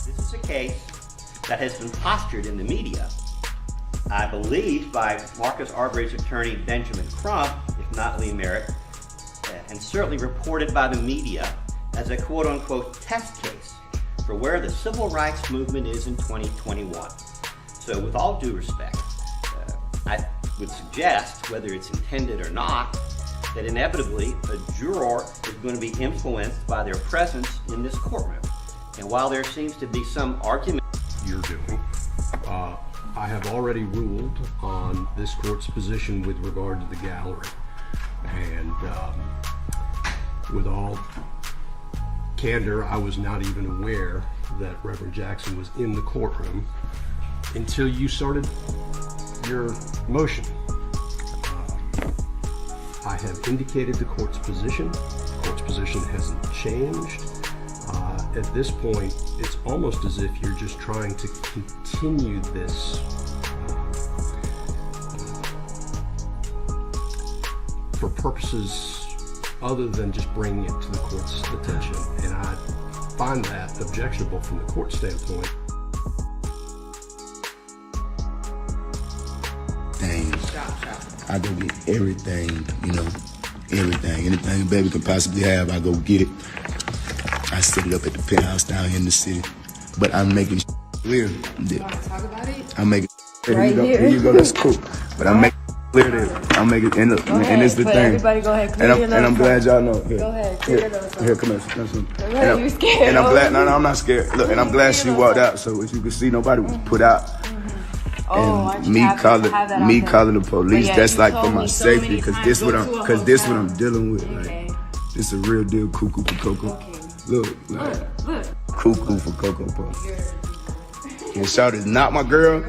This is a case that has been postured in the media, I believe, by Marcus Arbery's attorney Benjamin Crump, if not Lee Merritt, and certainly reported by the media as a quote-unquote test case for where the civil rights movement is in 2021. So with all due respect, I would suggest, whether it's intended or not, that inevitably a juror is going to be influenced by their presence in this courtroom. And while there seems to be some argument you're doing, I have already ruled on this court's position with regard to the gallery. And with all candor, I was not even aware that Reverend Jackson was in the courtroom until you started your motion. I have indicated the court's position. The court's position hasn't changed. At this point, it's almost as if you're just trying to continue this for purposes other than just bringing it to the court's attention. And I find that objectionable from the court standpoint. I go get everything, you know, everything. Anything a baby can possibly have, I go get it. I set it up at the penthouse down here in the city. But I'm making clear that You want to talk about it? I'm making Right here. Here you go, that's cool. But I'm making clear that I'm making and it's the thing. Everybody go ahead, clear your and I'm glad y'all know. Here. Go ahead, clear your nose. Here, come here. Go ahead, you scared. And I'm glad, no, I'm not scared. Look, and I'm glad she walked out, so as you can see, nobody was put out. And me calling the police, yeah, that's you like told for my me so safety, many because times, this go to a what I'm dealing with. Okay. Like, this a real deal cuckoo for cocoa. Okay. Look, Look. cuckoo for cocoa puff. And Shawty's not my girl.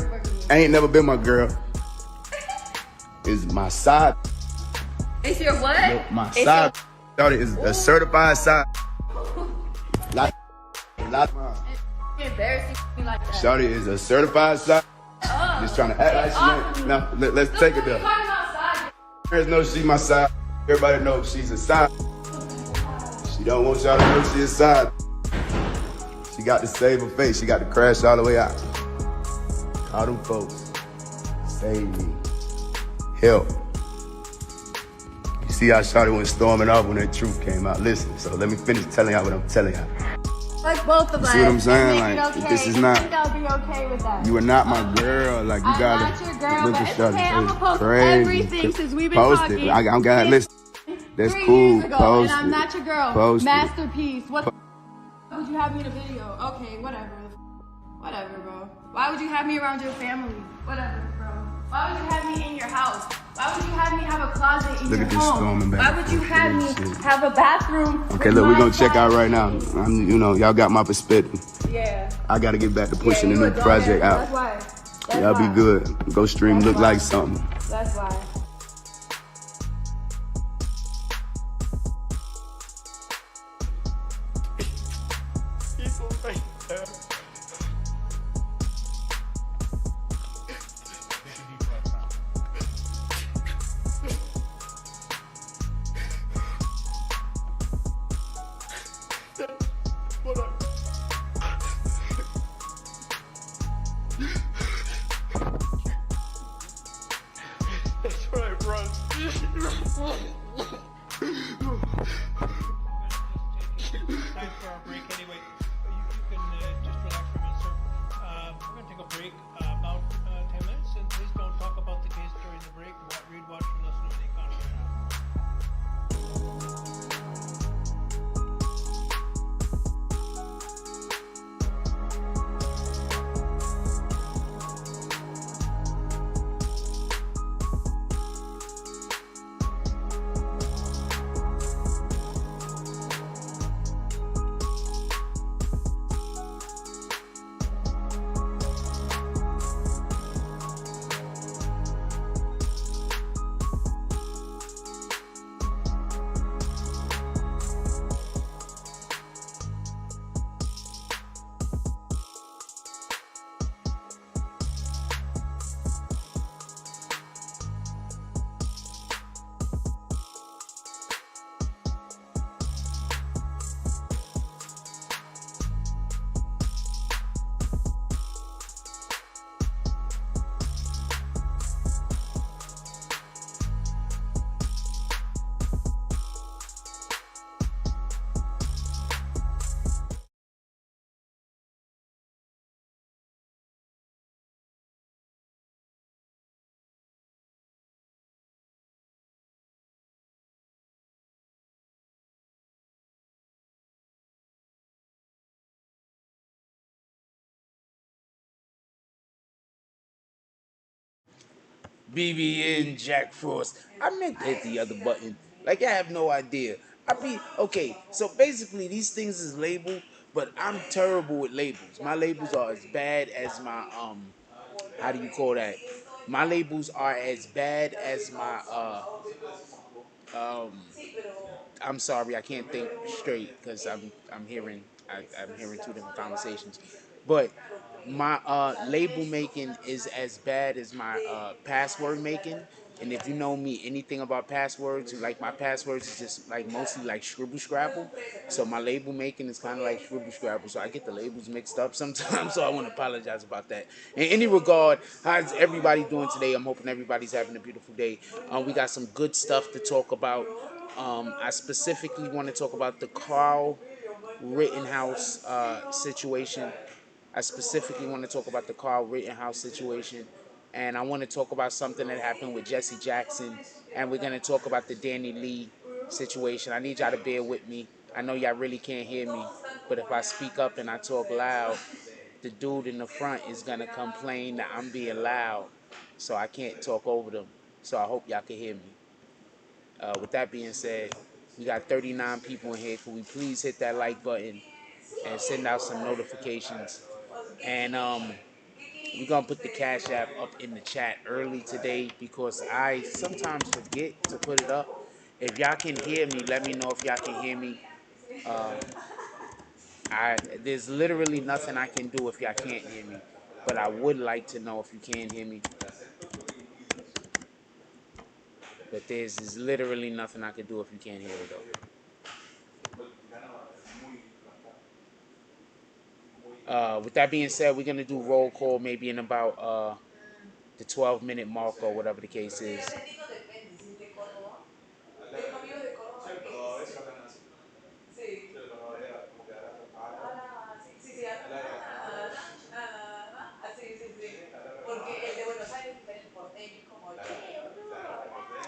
Ain't never been my girl. Is my side. It's your what? Look, my side. Shawty is a certified side. Like Embarrassing me like that. Shawty is a certified side. Just trying to act like she ain't. Now, let's take it there. There's no she my side. Everybody knows she's a side. She don't want y'all to know she's a side. She got to save her face. She got to crash all the way out. Call them folks. Save me. Help. You see how Shawty went storming off when that truth came out. Listen, so let me finish telling y'all what I'm telling y'all. Like both of us. See what I'm saying? Make Like, it okay. this is not. I think I'll be okay with that. You are not my girl. Like, you gotta. I'm not your girl, look but at it's Shawty. okay. I'm It's gonna post crazy. everything since we've been Post talking. it. I'm gonna listen. That's 3 cool. years ago, Post and I'm it. not your girl. Post it. Masterpiece. What would you have me in a video? Okay, whatever. Whatever, bro. Why would you have me around your family? Whatever, bro. Why would you have me in your house? Why would you have me have a closet in Look your at this home? storming back. Why would you have me Shit. have a bathroom? Okay, with look, we're my gonna check out right now. privacy? You know, y'all got my perspective. Yeah. I gotta get back to pushing you the a new dumbass. project out. That's why. That's Y'all why. be good. Go stream That's Look why. Like Something. That's why. That's right, bro. Time for our break anyway. You can just relax for a minute, sir. We're going to take a break about 10 minutes, and please don't talk about the case during BBN Jack Frost. I meant to hit the other button. Like I have no idea. Okay. So basically, these things is labeled, but I'm terrible with labels. My labels are as bad as my How do you call that? My labels are as bad as my um. I'm sorry, I can't think straight because I'm hearing two different conversations, but my label making is as bad as my password making. And if you know me anything about passwords, like my passwords is just like mostly like scribble scrabble. So my label making is kind of like scribble scrabble. So I get the labels mixed up sometimes. So I want to apologize about that. In any regard, how's everybody doing today? I'm hoping everybody's having a beautiful day. We got some good stuff to talk about. I specifically want to talk about the Carl Rittenhouse situation. I specifically want to talk about the Carl Rittenhouse situation. And I want to talk about something that happened with Jesse Jackson. And we're going to talk about the Danny Lee situation. I need y'all to bear with me. I know y'all really can't hear me. But if I speak up and I talk loud, the dude in the front is going to complain that I'm being loud. So I can't talk over them. So I hope y'all can hear me. With that being said, we got 39 people in here. Could we please hit that like button and send out some notifications? And we're gonna put the Cash App up in the chat early today because I sometimes forget to put it up. If y'all can hear me, let me know if y'all can hear me. There's literally nothing I can do if y'all can't hear me, but I would like to know if you can hear me. But there's literally nothing I can do if you can't hear it though. With that being said, we're gonna do roll call maybe in about the 12-minute mark or whatever the case is.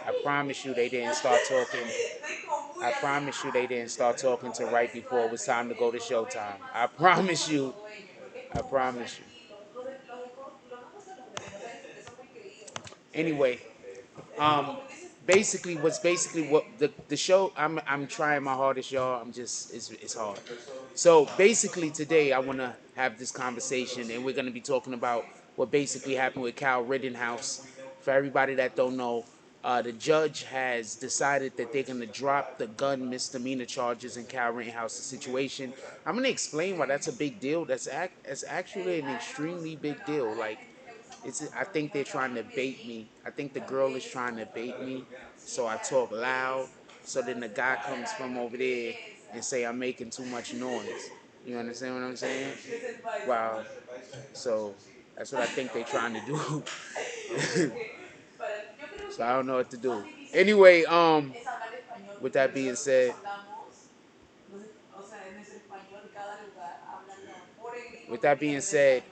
I promise you they didn't start talking. I promise you they didn't start talking till right before it was time to go to showtime. I promise you. I promise you. Anyway, basically what the show I'm trying my hardest, y'all. I'm just it's hard. So basically today I want to have this conversation and we're going to be talking about what basically happened with Kyle Rittenhouse. For everybody that don't know, the judge has decided that they're going to drop the gun misdemeanor charges in Kyle Rittenhouse's situation. I'm going to explain why that's a big deal. That's actually an extremely big deal. Like I think they're trying to bait me. I think the girl is trying to bait me. So I talk loud. So then the guy comes from over there and say I'm making too much noise. You understand what I'm saying? Wow. So that's what I think they're trying to do. So I don't know what to do. Anyway, with that being said,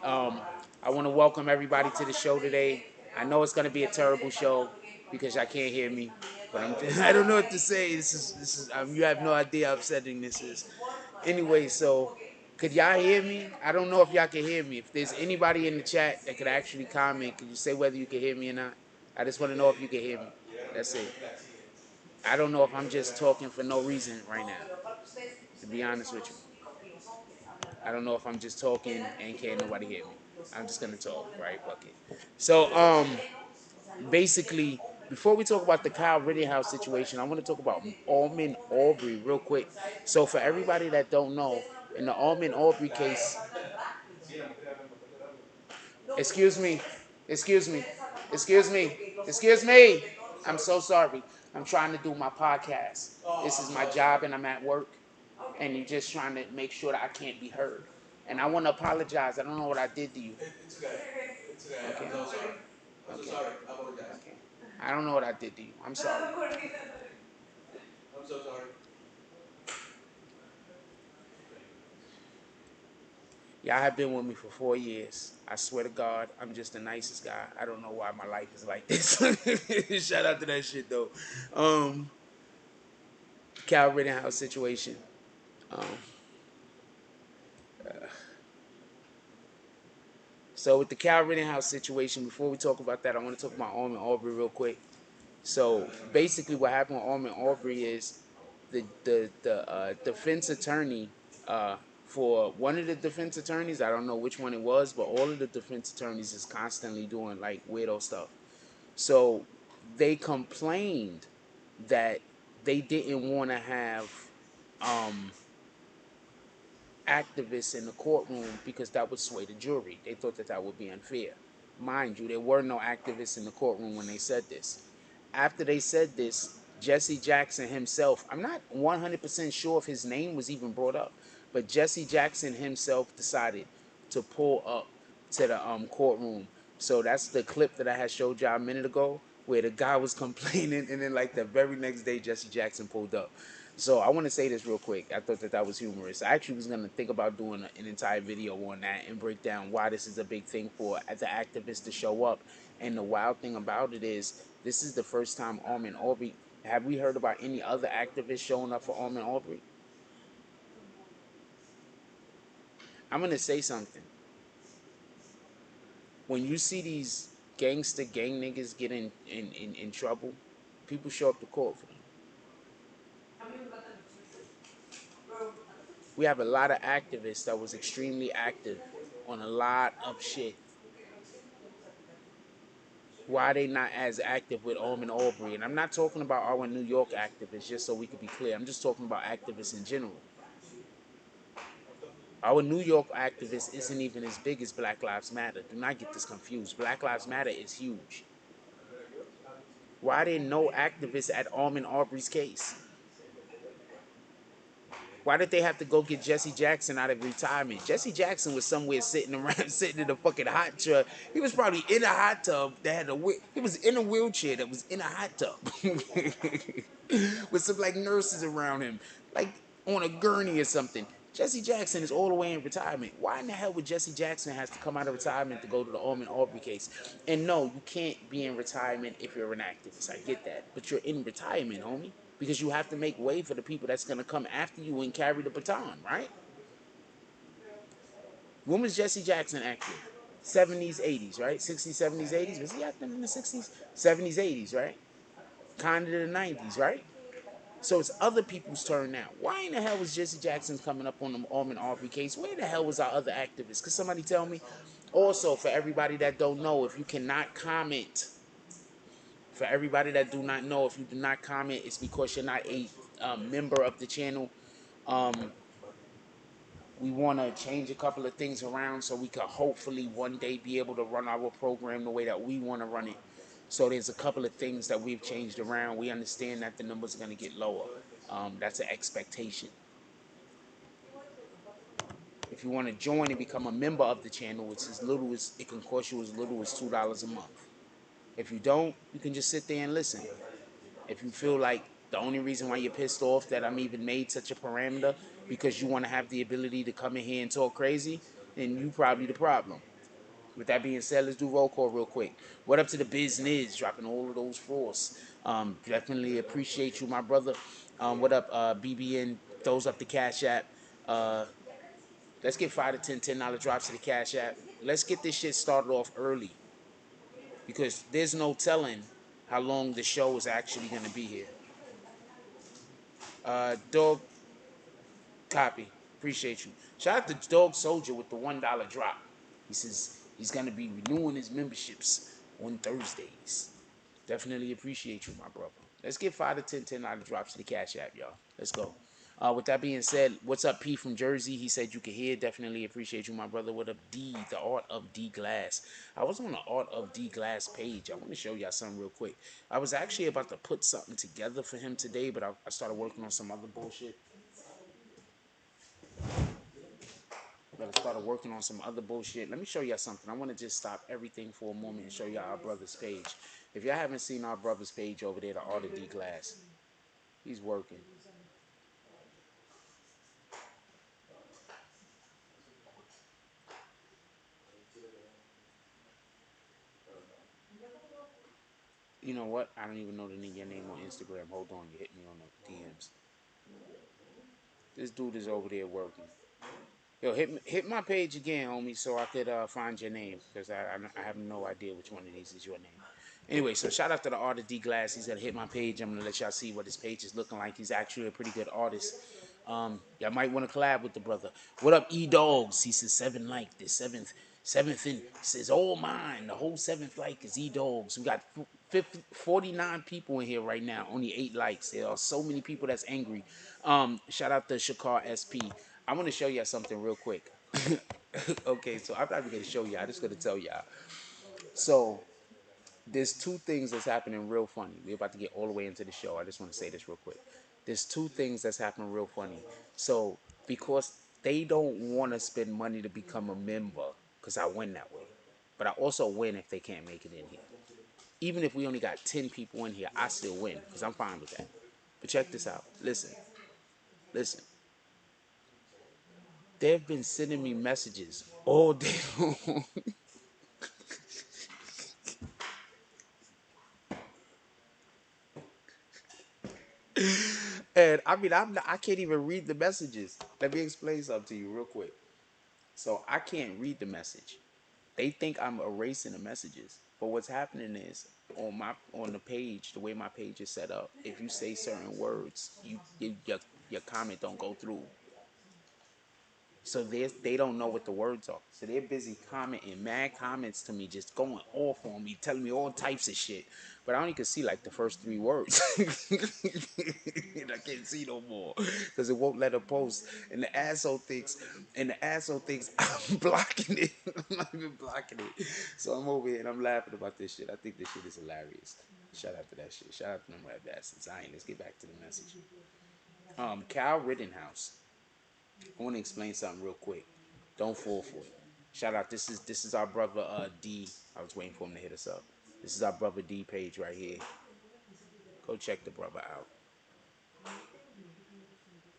I want to welcome everybody to the show today. I know it's gonna be a terrible show because y'all can't hear me, but I don't know what to say. This is you have no idea how upsetting this is. Anyway, so could y'all hear me? I don't know if y'all can hear me. If there's anybody in the chat that could actually comment, could you say whether you can hear me or not? I just want to know if you can hear me. That's it. I don't know if I'm just talking for no reason right now, to be honest with you. I don't know if I'm just talking and can't nobody hear me. I'm just gonna talk, right? Fuck it. So basically, before we talk about the Kyle Rittenhouse situation, I want to talk about Almond Aubrey real quick. So for everybody that don't know, in the Almond Aubrey case, excuse me, excuse me, excuse me, excuse me. I'm so sorry. I'm trying to do my podcast. This is my job and I'm at work. And you're just trying to make sure that I can't be heard. And I want to apologize. I don't know what I did to you. It's okay. It's okay. Okay. I'm so sorry. I'm so sorry. I apologize. Okay. I don't know what I did to you. I'm sorry. I'm so sorry. Y'all have been with me for 4 years. I swear to God, I'm just the nicest guy. I don't know why my life is like this. Shout out to that shit though. Cal Rittenhouse situation. Um, So with the Cal Rittenhouse situation, before we talk about that, I want to talk about Armin Aubrey real quick. So basically, what happened with Armin Aubrey is the defense attorney for one of the defense attorneys, I don't know which one it was, but all of the defense attorneys is constantly doing like weirdo stuff. So they complained that they didn't want to have um, activists in the courtroom because that would sway the jury. They thought that that would be unfair. Mind you, there were no activists in the courtroom when they said this. After they said this, Jesse Jackson himself, I'm not 100% sure if his name was even brought up, but Jesse Jackson himself decided to pull up to the courtroom. So that's the clip that I had showed y'all a minute ago where the guy was complaining, and then like the very next day Jesse Jackson pulled up. So I want to say this real quick. I thought that that was humorous. I actually was going to think about doing an entire video on that and break down why this is a big thing for the activists to show up. And the wild thing about it is this is the first time Armin Aubrey. Have we heard about any other activists showing up for Armin Aubrey? I'm going to say something. When you see these gangster gang niggas get in trouble, people show up to court for them. We have a lot of activists that was extremely active on a lot of shit. Why they not as active with Armin Aubrey? And I'm not talking about our New York activists, just so we could be clear. I'm just talking about activists in general. Our New York activist isn't even as big as Black Lives Matter. Do not get this confused. Black Lives Matter is huge. Why didn't no activists at Armin Aubrey's case? Why did they have to go get Jesse Jackson out of retirement? Jesse Jackson was somewhere sitting around, sitting in a fucking hot tub. He was probably in a hot tub that had a. He was in a wheelchair that was in a hot tub with some like nurses around him, like on a gurney or something. Jesse Jackson is all the way in retirement. Why in the hell would Jesse Jackson have to come out of retirement to go to the Armin Aubrey case? And no, you can't be in retirement if you're an activist. I get that. But you're in retirement, homie. Because you have to make way for the people that's going to come after you and carry the baton, right? When was Jesse Jackson active? 70s, 80s, right? 60s, 70s, 80s. Was he active in the 60s? 70s, 80s, right? Kind of the 90s, right? So it's other people's turn now. Why in the hell was Jesse Jackson coming up on the Armin Aubrey case? Where the hell was our other activists? Could somebody tell me? Also, for everybody that don't know, if you cannot comment, for everybody that do not know, if you do not comment, it's because you're not a member of the channel. Um, we want to change a couple of things around so we could hopefully one day be able to run our program the way that we want to run it. So there's a couple of things that we've changed around. We understand that the numbers are going to get lower. That's an expectation. If you want to join and become a member of the channel, it's as little as it can cost you as little as $2 a month. If you don't, you can just sit there and listen. If you feel like the only reason why you're pissed off that I'm even made such a parameter because you want to have the ability to come in here and talk crazy, then you probably the problem. With that being said, let's do roll call real quick. What up to the business? Dropping all of those floors. Definitely appreciate you, my brother. What up, BBN? Throws up the Cash App. Let's get 5 to 10 $10 drops to the Cash App. Let's get this shit started off early because there's no telling how long the show is actually going to be here. Dog, copy. Appreciate you. Shout out to Dog Soldier with the $1 drop. He says he's going to be renewing his memberships on Thursdays. Definitely appreciate you, my brother. Let's get 5 to 10 $10 drops to the Cash App, y'all. Let's go. With that being said, what's up, P from Jersey? He said you can hear. Definitely appreciate you, my brother. What up, D? The Art of D Glass. I was on the Art of D Glass page. I want to show y'all something real quick. I was actually about to put something together for him today, but I started working on some other bullshit. But I started working on some other bullshit. Let me show y'all something. I want to just stop everything for a moment and show y'all our brother's page. If y'all haven't seen our brother's page over there, the Art of D Glass, he's working. You know what? I don't even know your name on Instagram. Hold on, you hit me on the DMs. This dude is over there working. Yo, hit my page again, homie, so I could find your name because I have no idea which one of these is your name. Anyway, so shout out to the artist D Glass. He's gonna hit my page. I'm gonna let y'all see what his page is looking like. He's actually a pretty good artist. Y'all might want to collab with the brother. What up, E Dogs? He says 7 like the seventh and says all mine. The whole 7th like is E Dogs. We got 49 people in here right now. Only 8 likes. There are so many people that's angry. Shout out to Shakar SP. I want to show y'all something real quick. Okay, so I'm not even gonna show y'all. I'm just gonna tell y'all. So there's 2 things that's happening real funny. We're about to get all the way into the show. I just want to say this real quick. There's 2 things that's happening real funny. So because they don't want to spend money to become a member, because I win that way. But I also win if they can't make it in here. Even if we only got 10 people in here, I still win because I'm fine with that. But check this out. Listen. They've been sending me messages all day long. And I mean, I can't even read the messages. Let me explain something to you real quick. So I can't read the message. They think I'm erasing the messages. But what's happening is on the page, the way my page is set up, if you say certain words, your comment don't go through. So they don't know what the words are. So they're busy commenting, mad comments to me, just going off on me, telling me all types of shit. But I only can see like the first 3 words. And I can't see no more because it won't let her post. And the asshole thinks I'm blocking it. I'm not even blocking it. So I'm over here and I'm laughing about this shit. I think this shit is hilarious. Shout out to that shit. Shout out to them red bastards. Let's get back to the message. Cal Rittenhouse. I want to explain something real quick. Don't fall for it. Shout out. This is our brother D. I was waiting for him to hit us up. This is our brother D page right here. Go check the brother out.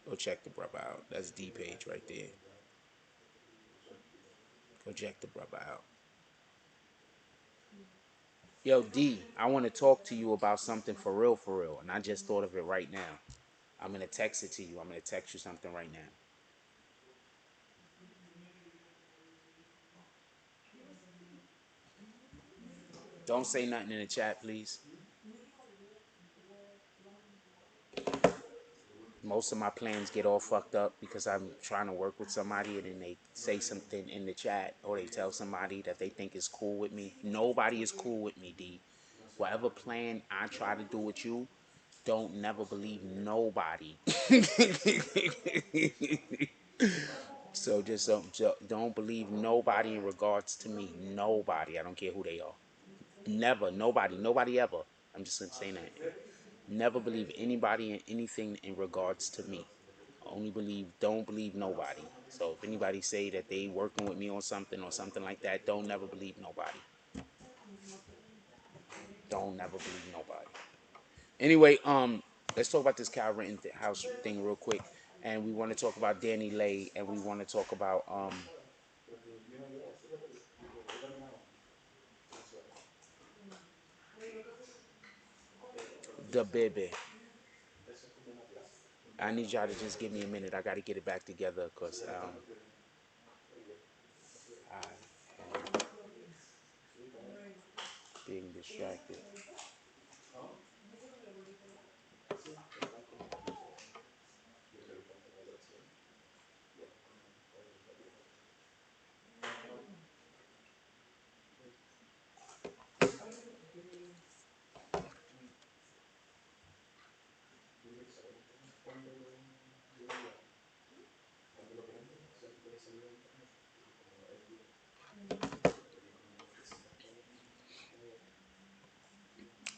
Go check the brother out. That's D page right there. Go check the brother out. Yo D, I want to talk to you about something for real, and I just thought of it right now. I'm gonna text it to you. I'm gonna text you something right now. Don't say nothing in the chat, please. Most of my plans get all fucked up because I'm trying to work with somebody and then they say something in the chat or they tell somebody that they think is cool with me. Nobody is cool with me, D. Whatever plan I try to do with you, don't never believe nobody. So just don't believe nobody in regards to me. Nobody. I don't care who they are. Never. Nobody ever. I'm just saying that. Never believe anybody in anything in regards to me. Don't believe nobody. So if anybody say that they working with me on something or something like that, don't never believe nobody. Don't never believe nobody. Anyway, let's talk about this Kyle Rittenhouse thing real quick. And we want to talk about Danny Lay and we want to talk about the baby. I need y'all to just give me a minute. I got to get it back together because I am being distracted.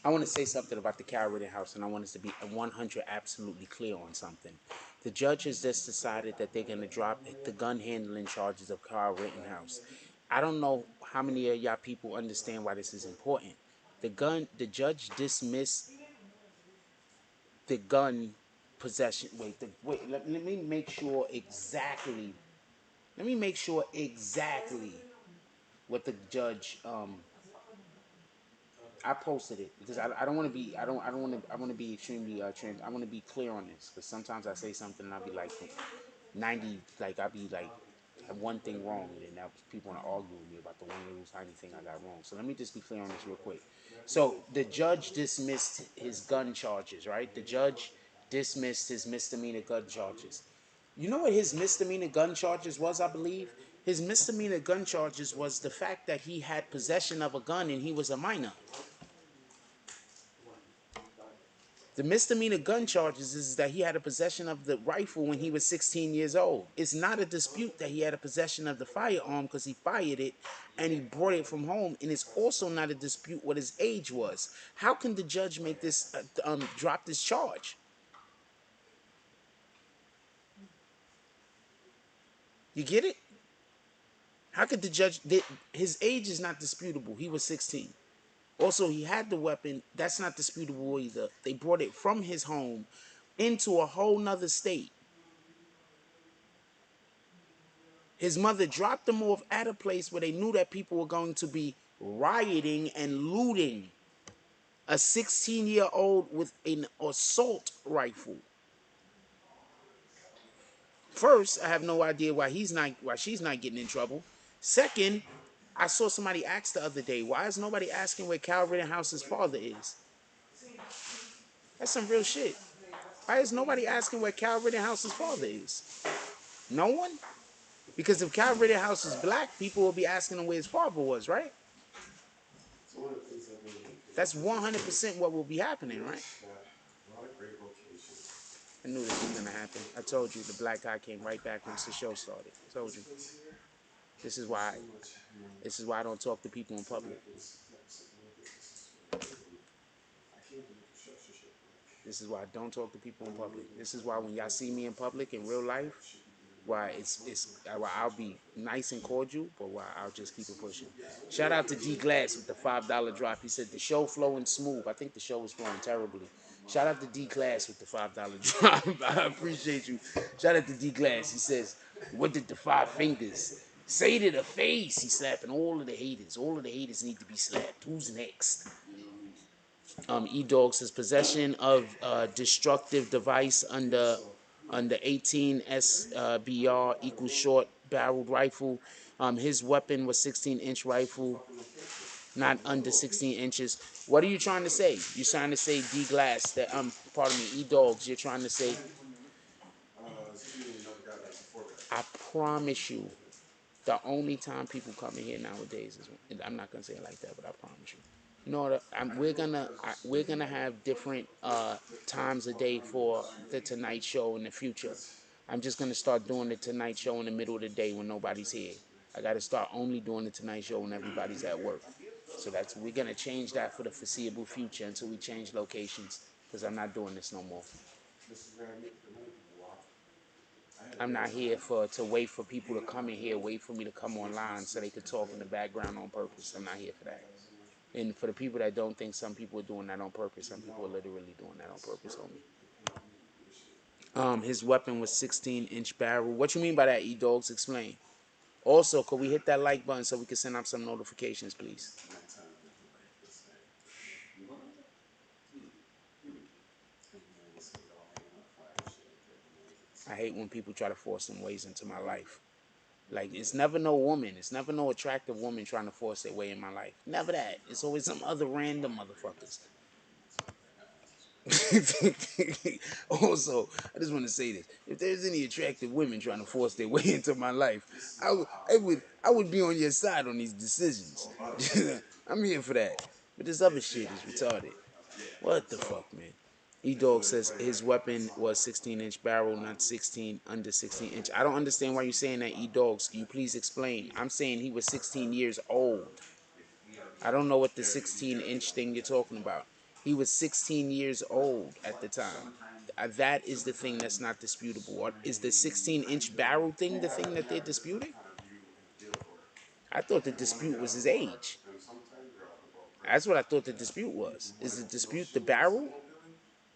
I want to say something about the Kyle Rittenhouse, and I want us to be 100 absolutely clear on something. The judge has just decided that they're going to drop the gun handling charges of Kyle Rittenhouse. I don't know how many of y'all people understand why this is important. The judge dismissed the gun possession. Let me make sure exactly. Let me make sure exactly what the judge I posted it because I don't want to be I don't want to I want to be extremely I want to be clear on this because sometimes I say something and I'll be like 90 like I'll be like have one thing wrong, and then that was people want to argue with me about the one little tiny thing I got wrong. So let me just be clear on this real quick. So the judge dismissed his gun charges, right? The judge dismissed his misdemeanor gun charges. You know what his misdemeanor gun charges was, I believe? His misdemeanor gun charges was the fact that he had possession of a gun and he was a minor. The misdemeanor gun charges is that he had a possession of the rifle when he was 16 years old. It's not a dispute that he had a possession of the firearm because he fired it and he brought it from home. And it's also not a dispute what his age was. How can the judge make this drop this charge? You get it? How could the judge? His age is not disputable. He was 16. Also, he had the weapon. That's not disputable either. They brought it from his home into a whole nother state. His mother dropped him off at a place where they knew that people were going to be rioting and looting. A 16-year-old with an assault rifle. First, I have no idea why she's not getting in trouble. Second, I saw somebody ask the other day, why is nobody asking where Cal Rittenhouse's father is? That's some real shit. Why is nobody asking where Cal Rittenhouse's father is? No one? Because if Cal Rittenhouse is black, people will be asking him where his father was, right? That's 100% what will be happening, right? I knew this was going to happen. I told you the black guy came right back once the show started. I told you. This is why I don't talk to people in public. This is why I don't talk to people in public. This is why when y'all see me in public in real life, why I'll be nice and cordial, but why I'll just keep it pushing. Shout out to D Glass with the $5 drop. He said the show flowing smooth. I think the show is flowing terribly. Shout out to D Glass with the $5 drop. I appreciate you. Shout out to D Glass. He says, what did the 5 fingers say to the face? He's slapping all of the haters. All of the haters need to be slapped. Who's next? E-Dog says possession of destructive device under 18 SBR equals short barreled rifle. His weapon was 16-inch rifle, not under 16 inches. What are you trying to say? You're trying to say D Glass that pardon me, E-Dogs. You're trying to say. I promise you, the only time people come in here nowadays is I'm not gonna say it like that, but I promise you. No, we're gonna have different times a day for the Tonight Show in the future. I'm just gonna start doing the Tonight Show in the middle of the day when nobody's here. I gotta start only doing the Tonight Show when everybody's at work. So we're gonna change that for the foreseeable future until we change locations, because I'm not doing this no more. I'm not here to wait for people to come in here, wait for me to come online so they could talk in the background on purpose. I'm not here for that. And for the people that don't think some people are doing that on purpose, some people are literally doing that on purpose, homie. His weapon was 16-inch barrel. What you mean by that, E-Dogs? Explain. Also, could we hit that like button so we can send out some notifications, please? I hate when people try to force some ways into my life. Like, it's never no woman. It's never no attractive woman trying to force their way in my life. Never that. It's always some other random motherfuckers. Also, I just want to say this: if there's any attractive women trying to force their way into my life, I would be on your side on these decisions. I'm here for that. But this other shit is retarded. What the fuck, man? E-Dog says his weapon was 16-inch barrel, not 16 under 16-inch. I don't understand why you're saying that, E-Dogs. Can you please explain? I'm saying he was 16 years old. I don't know what the 16-inch thing you're talking about. He was 16 years old at the time. That is the thing that's not disputable. Is the 16-inch barrel thing the thing that they're disputing? I thought the dispute was his age. That's what I thought the dispute was. Is the dispute the barrel?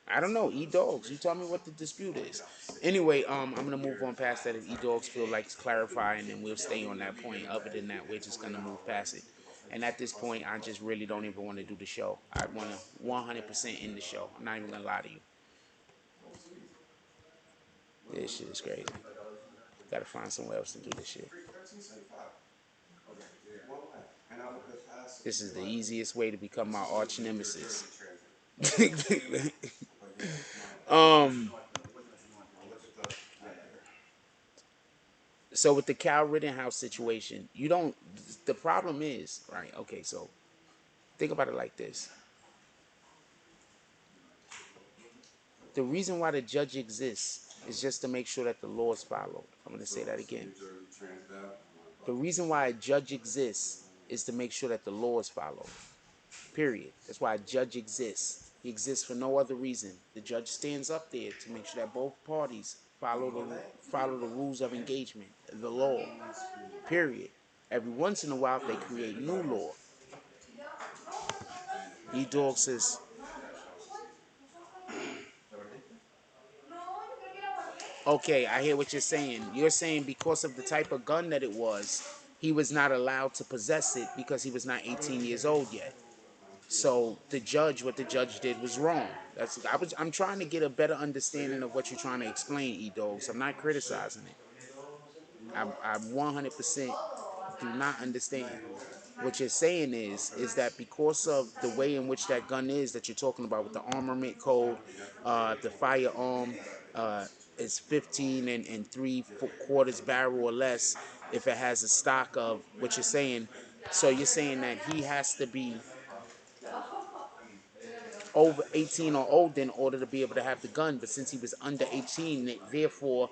I don't know. E-Dogs, you tell me what the dispute is. Anyway, I'm going to move on past that. If E-Dogs feel like it's clarifying, then we'll stay on that point. Other than that, we're just going to move past it. And at this point, I just really don't even want to do the show. I want to 100% end the show. I'm not even going to lie to you. This shit is crazy. Gotta find somewhere else to do this shit. This is the easiest way to become my arch nemesis. So with the Cal Rittenhouse situation, you don't. The problem is, right? Okay, so think about it like this: the reason why the judge exists is just to make sure that the law is followed. I'm going to say that again. The reason why a judge exists is to make sure that the law is followed. Period. That's why a judge exists. He exists for no other reason. The judge stands up there to make sure that both parties follow the rules of engagement, the law. Period. Every once in a while, they create new law. E-Dog says, okay, I hear what you're saying. You're saying because of the type of gun that it was, he was not allowed to possess it because he was not 18 years old yet. So what the judge did was wrong. I'm trying to get a better understanding of what you're trying to explain, E-Dogs. I'm not criticizing it. I 100% do not understand. What you're saying is that because of the way in which that gun is that you're talking about with the armament code, the firearm is 15 and 3/4 barrel or less if it has a stock of what you're saying. So you're saying that he has to be over 18 or older in order to be able to have the gun, but since he was under 18, therefore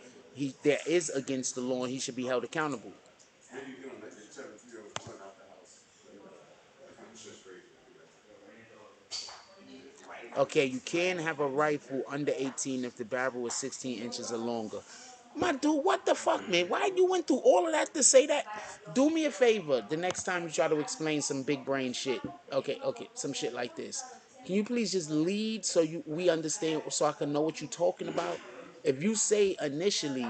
there is against the law and he should be held accountable. Okay, you can have a rifle under 18 if the barrel is 16 inches or longer. My dude, what the fuck, man? Why you went through all of that to say that? Do me a favor the next time you try to explain some big brain shit. Okay, some shit like this. Can you please just lead so we understand, so I can know what you're talking about? If you say initially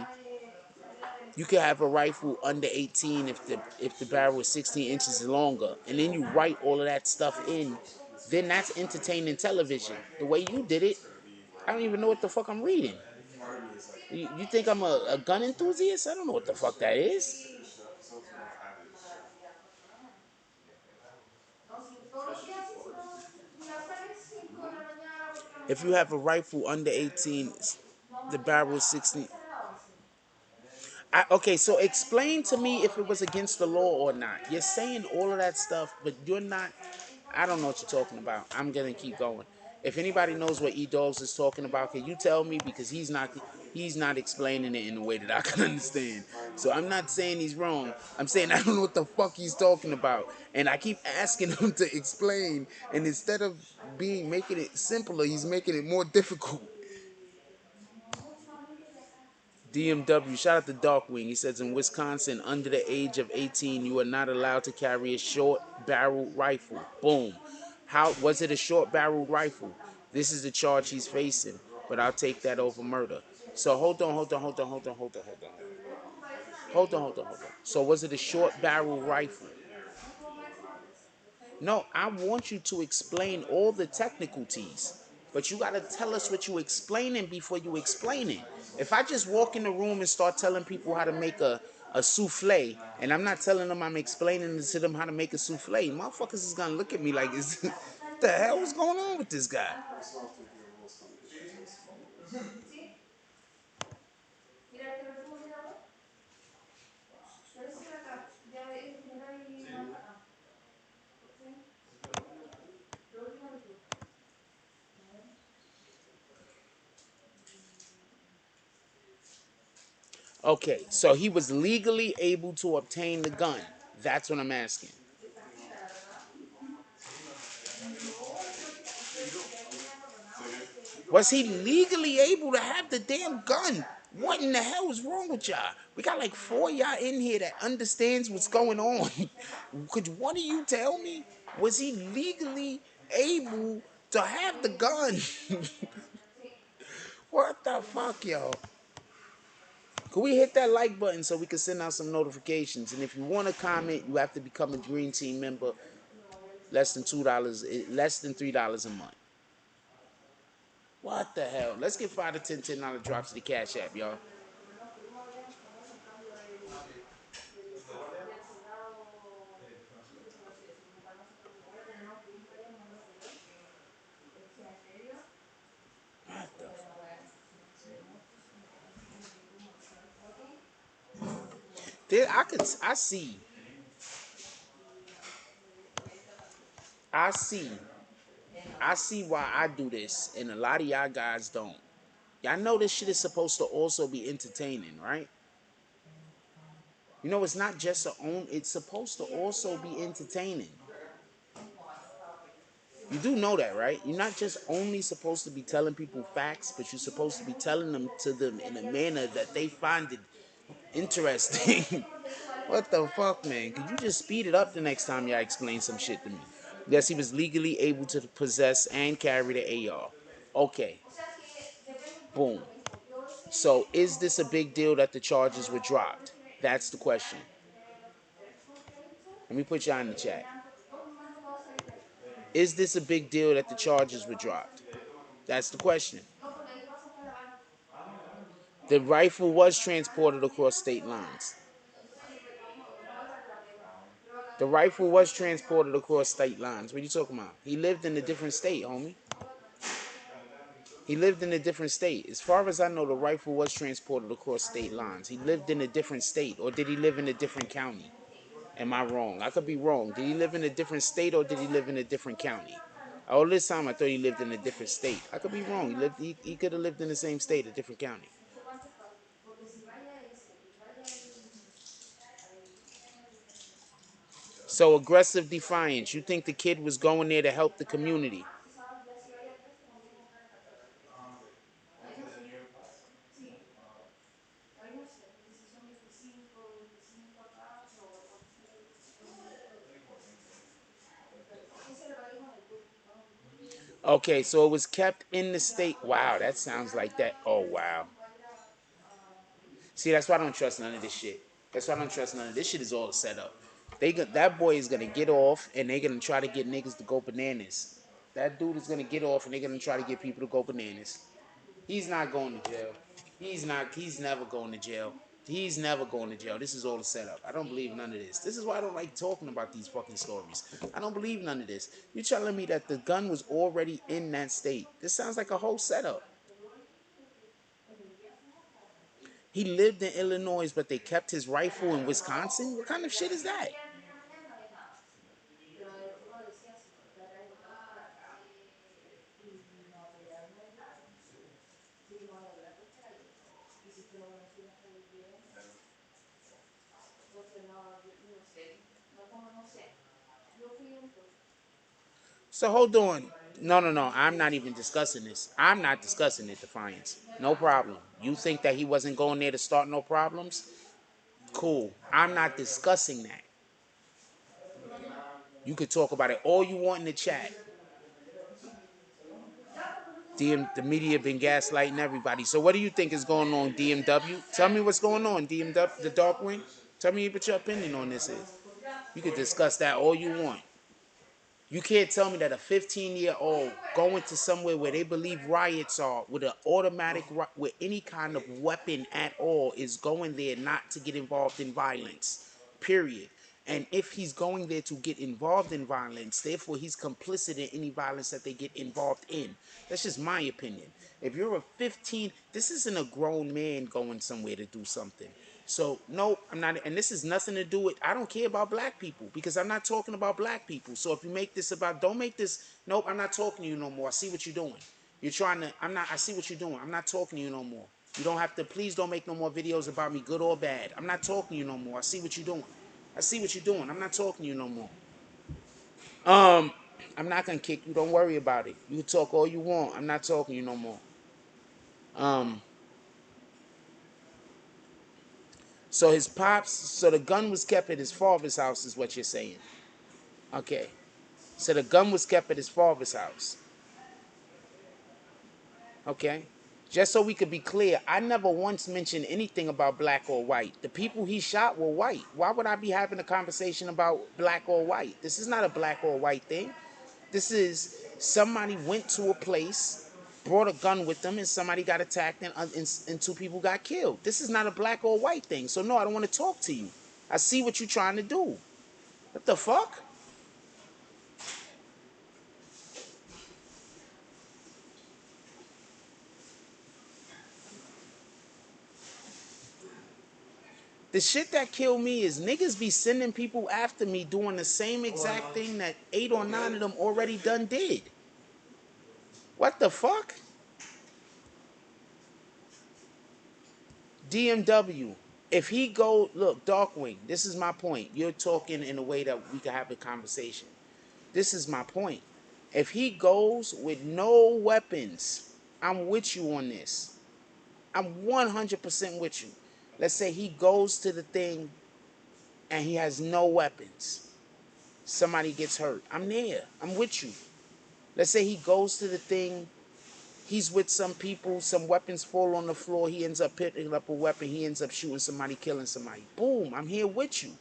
you can have a rifle under 18 if the barrel is 16 inches longer, and then you write all of that stuff in, then that's entertaining television. The way you did it, I don't even know what the fuck I'm reading. You think I'm a gun enthusiast? I don't know what the fuck that is. If you have a rifle under 18, the barrel is 16. Okay, so explain to me if it was against the law or not. You're saying all of that stuff, but you're not. I don't know what you're talking about. I'm gonna keep going. If anybody knows what E-Dogs is talking about, can you tell me? Because he's not explaining it in a way that I can understand. So I'm not saying he's wrong. I'm saying I don't know what the fuck he's talking about. And I keep asking him to explain. And instead of making it simpler, he's making it more difficult. DMW, shout out to Darkwing. He says in Wisconsin, under the age of 18, you are not allowed to carry a short barrel rifle. Boom. How was it a short barrel rifle? This is the charge he's facing, but I'll take that over murder. So hold on. So was it a short barrel rifle? No, I want you to explain all the technicalities. But you gotta tell us what you explaining before you explain it. If I just walk in the room and start telling people how to make a souffle, and I'm not telling them I'm explaining to them how to make a souffle, motherfuckers is gonna look at me like, what the hell is going on with this guy? Okay, so he was legally able to obtain the gun. That's what I'm asking. Was he legally able to have the damn gun? What in the hell is wrong with y'all? We got like 4 y'all in here that understands what's going on. Could one of you tell me? Was he legally able to have the gun? What the fuck, yo? Can we hit that like button so we can send out some notifications? And if you want to comment, you have to become a Green Team member. Less than $2, less than $3 a month. What the hell? Let's get 5 to 10 $10 drops to the Cash App, y'all. I see, I see why I do this, and a lot of y'all guys don't. Y'all know this shit is supposed to also be entertaining, right? You know, it's not just it's supposed to also be entertaining. You do know that, right? You're not just only supposed to be telling people facts, but you're supposed to be telling them to them in a manner that they find it interesting. What the fuck, man? Could you just speed it up the next time y'all explain some shit to me? Yes, he was legally able to possess and carry the AR. Okay. Boom. So is this a big deal that the charges were dropped? That's the question. Let me put y'all in the chat. Is this a big deal that the charges were dropped? That's the question. The rifle was transported across state lines. The rifle was transported across state lines. What are you talking about? He lived in a different state, homie. He lived in a different state. As far as I know, the rifle was transported across state lines. He lived in a different state, or did he live in a different county? Am I wrong? I could be wrong. Did he live in a different state, or did he live in a different county? All this time, I thought he lived in a different state. I could be wrong. He could have lived in the same state, a different county. So aggressive defiance. You think the kid was going there to help the community? Okay, so it was kept in the state. Wow, that sounds like that. Oh, wow. See, that's why I don't trust none of this shit. That's why I don't trust none of this shit. Is all set up. That boy is gonna get off, and they're gonna try to get niggas to go bananas. That dude is gonna get off, and they're gonna try to get people to go bananas. He's not going to jail. He's not. He's never going to jail. He's never going to jail. This is all a setup. I don't believe none of this. This is why I don't like talking about these fucking stories. I don't believe none of this. You're telling me that the gun was already in that state. This sounds like a whole setup. He lived in Illinois, but they kept his rifle in Wisconsin? What kind of shit is that? So hold on. No, no, no. I'm not even discussing this. I'm not discussing it, Defiance. No problem. You think that he wasn't going there to start no problems? Cool. I'm not discussing that. You could talk about it all you want in the chat. The media been gaslighting everybody. So what do you think is going on, DMW? Tell me what's going on, DMW, the Dark Wing. Tell me what your opinion on this is. You could discuss that all you want. You can't tell me that a 15-year-old going to somewhere where they believe riots are with an automatic, with any kind of weapon at all, is going there not to get involved in violence, period. And if he's going there to get involved in violence, therefore he's complicit in any violence that they get involved in. That's just my opinion. If you're a 15, this isn't a grown man going somewhere to do something. So, no, I'm not, and this has nothing to do with, I don't care about black people, because I'm not talking about black people. So if you make this about, don't make this, nope, I'm not talking to you no more. I see what you're doing. You're trying to, I see what you're doing. I'm not talking to you no more. You don't have to, please don't make no more videos about me, good or bad. I'm not talking to you no more. I see what you're doing. I see what you're doing. I'm not talking to you no more. I'm not gonna kick you. Don't worry about it. You can talk all you want. I'm not talking to you no more. So his pops, so the gun was kept at his father's house, is what you're saying. Okay. So the gun was kept at his father's house. Okay. Just so we could be clear, I never once mentioned anything about black or white. The people he shot were white. Why would I be having a conversation about black or white? This is not a black or white thing. This is somebody went to a place, brought a gun with them, and somebody got attacked, and two people got killed. This is not a black or white thing. So no, I don't want to talk to you. I see what you're trying to do. What the fuck? The shit that killed me is niggas be sending people after me doing the same exact thing that 8 or 9 of them already done did. What the fuck? DMW. If he go, look, Darkwing, this is my point. You're talking in a way that we can have a conversation. This is my point. If he goes with no weapons, I'm with you on this. I'm 100% with you. Let's say he goes to the thing and he has no weapons. Somebody gets hurt. I'm there. I'm with you. Let's say he goes to the thing. He's with some people. Some weapons fall on the floor. He ends up picking up a weapon. He ends up shooting somebody, killing somebody. Boom. I'm here with you.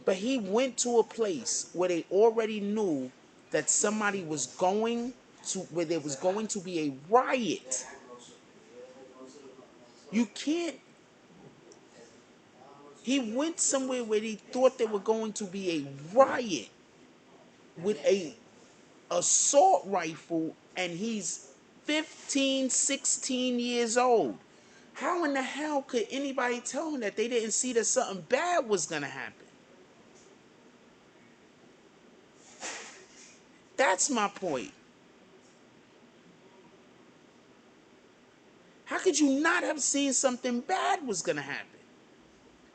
But he went to a place where they already knew that somebody was going to, where there was going to be a riot. You can't. He went somewhere where he thought there were going to be a riot with a assault rifle, and he's 15, 16 years old. How in the hell could anybody tell him that they didn't see that something bad was going to happen? That's my point. How could you not have seen something bad was going to happen?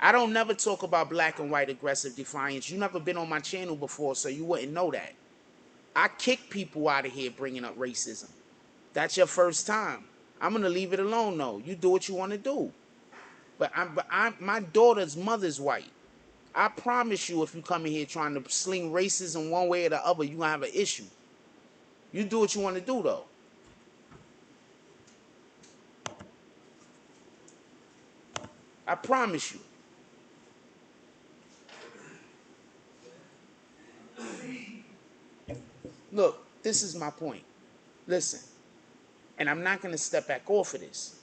I don't never talk about black and white aggressive defiance. You never been on my channel before, so you wouldn't know that. I kick people out of here bringing up racism. That's your first time. I'm going to leave it alone, though. You do what you want to do. But my daughter's mother's white. I promise you, if you come in here trying to sling racism one way or the other, you're going to have an issue. You do what you want to do, though. I promise you. Look, this is my point. Listen, and I'm not going to step back off of this.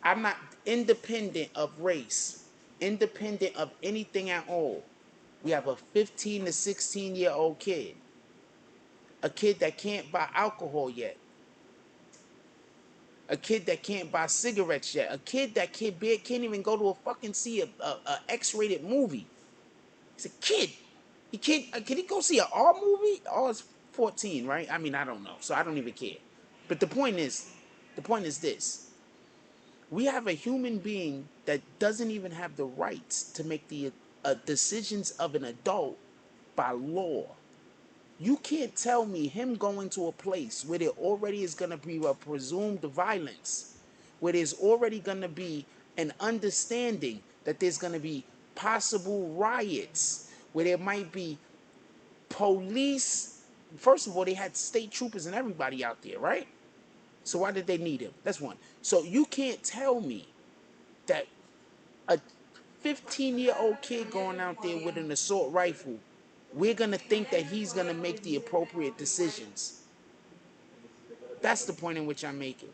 I'm not independent of race, independent of anything at all. We have a 15 to 16-year-old kid, a kid that can't buy alcohol yet, a kid that can't buy cigarettes yet, a kid that can't even go to a fucking see a X-rated movie. He's a kid. He can't. Can he go see an R movie? R is 14, right? I mean, I don't know, so I don't even care. But the point is this: we have a human being that doesn't even have the rights to make the decisions of an adult by law. You can't tell me him going to a place where there already is going to be a presumed violence, where there's already going to be an understanding that there's going to be possible riots, where there might be police. First of all, they had state troopers and everybody out there, right? So why did they need him? That's one. So you can't tell me that a 15-year-old kid going out there with an assault rifle, we're going to think that he's going to make the appropriate decisions. That's the point in which I'm making.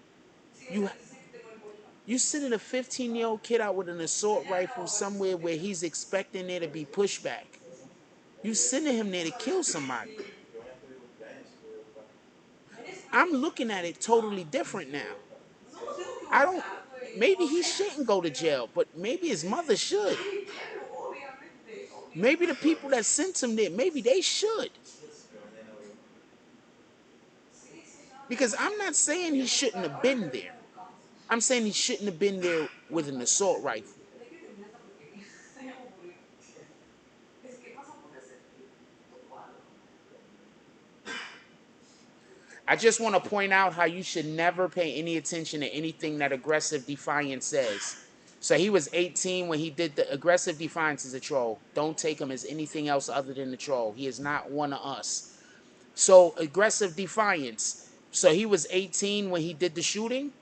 You sending a 15-year-old kid out with an assault rifle somewhere where he's expecting there to be pushback. You sending him there to kill somebody. I'm looking at it totally different now. Maybe he shouldn't go to jail, but maybe his mother should. Maybe the people that sent him there, maybe they should. Because I'm not saying he shouldn't have been there. I'm saying he shouldn't have been there with an assault rifle. I just want to point out how you should never pay any attention to anything that aggressive defiance says. So he was 18 when he did the aggressive defiance is a troll. Don't take him as anything else other than a troll. He is not one of us. So aggressive defiance. So he was 18 when he did the shooting.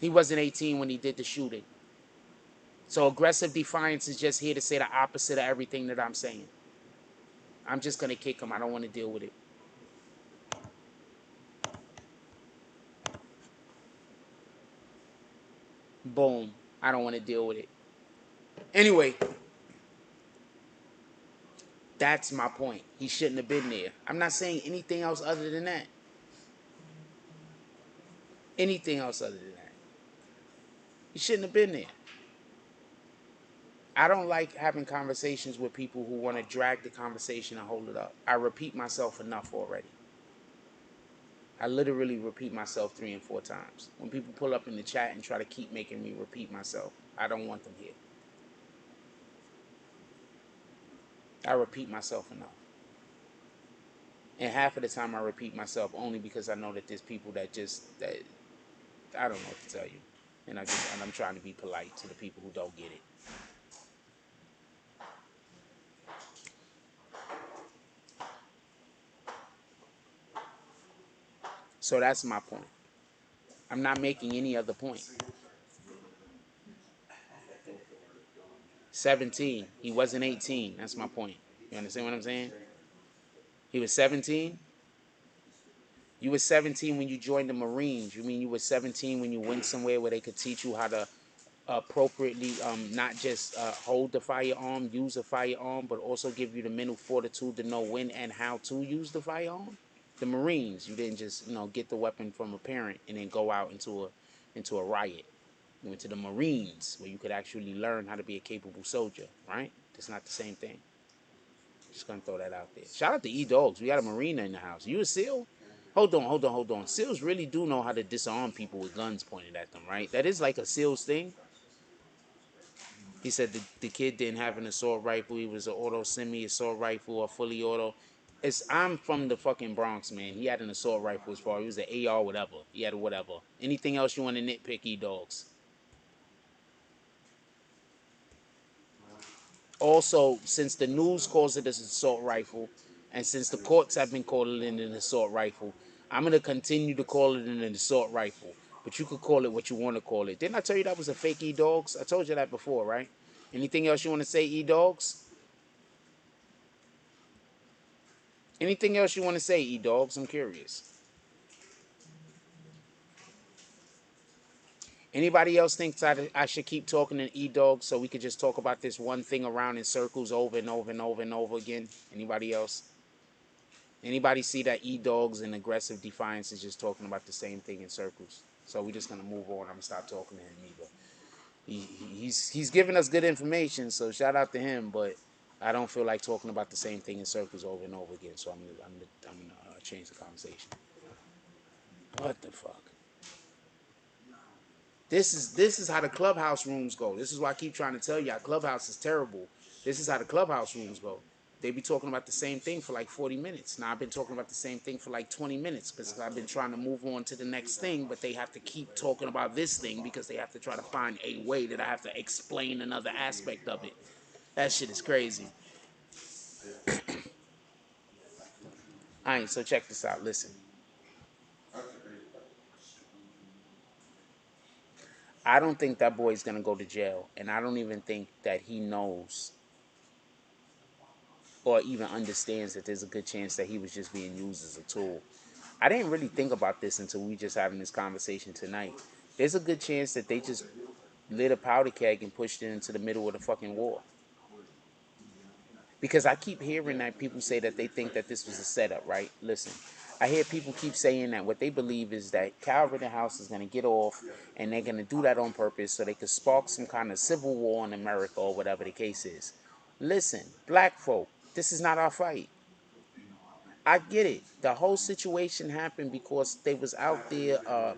He wasn't 18 when he did the shooting. So aggressive defiance is just here to say the opposite of everything that I'm saying. I'm just going to kick him. I don't want to deal with it. Boom. I don't want to deal with it. Anyway, that's my point. He shouldn't have been there. I'm not saying anything else other than that. anything else other than that. He shouldn't have been there. I don't like having conversations with people who want to drag the conversation and hold it up. I repeat myself enough already. I literally repeat myself 3 and 4 times. When people pull up in the chat and try to keep making me repeat myself, I don't want them here. I repeat myself enough. And half of the time I repeat myself only because I know that there's people that I don't know what to tell you. And I'm trying to be polite to the people who don't get it. So that's my point. I'm not making any other point. 17. He wasn't 18. That's my point. You understand what I'm saying? He was 17. You were 17 when you joined the Marines. You mean you were 17 when you went somewhere where they could teach you how to appropriately not just hold the firearm, use a firearm, but also give you the mental fortitude to know when and how to use the firearm? The Marines, you didn't just get the weapon from a parent and then go out into a riot. You went to the Marines where you could actually learn how to be a capable soldier, right? That's not the same thing. Just gonna throw that out there. Shout out to E-Dogs. We got a Marine in the house. You a SEAL? Hold on. SEALs really do know how to disarm people with guns pointed at them, right? That is like a SEALs thing. He said the kid didn't have an assault rifle. He was an auto semi-assault rifle or fully auto. I'm from the fucking Bronx, man. He had an assault rifle as far. He was an AR, whatever. He had a whatever. Anything else you want to nitpick, E-Dogs? Also, since the news calls it an assault rifle, and since the courts have been calling it an assault rifle, I'm going to continue to call it an assault rifle. But you could call it what you want to call it. Didn't I tell you that was a fake E-Dogs? I told you that before, right? Anything else you want to say, E-Dogs? Anything else you want to say, E-Dogs? I'm curious. Anybody else thinks I should keep talking to E-Dogs so we could just talk about this one thing around in circles over and over and over and over again? Anybody else? Anybody see that E-Dogs and aggressive defiance is just talking about the same thing in circles? So we're just gonna move on. I'm gonna stop talking to him either. He's giving us good information, so shout out to him. But I don't feel like talking about the same thing in circles over and over again. So I'm gonna change the conversation. What the fuck? This is how the clubhouse rooms go. This is why I keep trying to tell y'all, clubhouse is terrible. This is how the clubhouse rooms go. They be talking about the same thing for like 40 minutes. Now I've been talking about the same thing for like 20 minutes because I've been trying to move on to the next thing, but they have to keep talking about this thing because they have to try to find a way that I have to explain another aspect of it. That shit is crazy. Alright, so check this out. Listen. I don't think that boy's gonna go to jail, and I don't even think that he knows or even understands that there's a good chance that he was just being used as a tool. I didn't really think about this until we just having this conversation tonight. There's a good chance that they just lit a powder keg and pushed it into the middle of the fucking war. Because I keep hearing that people say that they think that this was a setup, right? Listen, I hear people keep saying that what they believe is that Kyle Rittenhouse is going to get off and they're going to do that on purpose so they could spark some kind of civil war in America or whatever the case is. Listen, black folk, this is not our fight. I get it. The whole situation happened because they was out there, I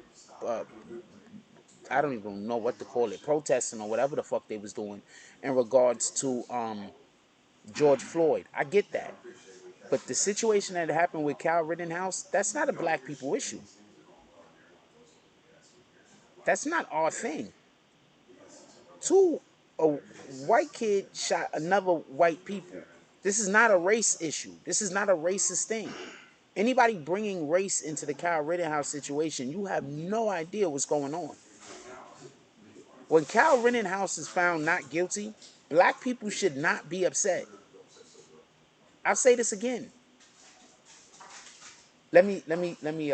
don't even know what to call it, protesting or whatever the fuck they was doing in regards to George Floyd. I get that. But the situation that happened with Kyle Rittenhouse, that's not a black people issue. That's not our thing. A white kid shot another white people. This is not a race issue. This is not a racist thing. Anybody bringing race into the Kyle Rittenhouse situation, you have no idea what's going on. When Kyle Rittenhouse is found not guilty, black people should not be upset. I'll say this again. Let me be, let me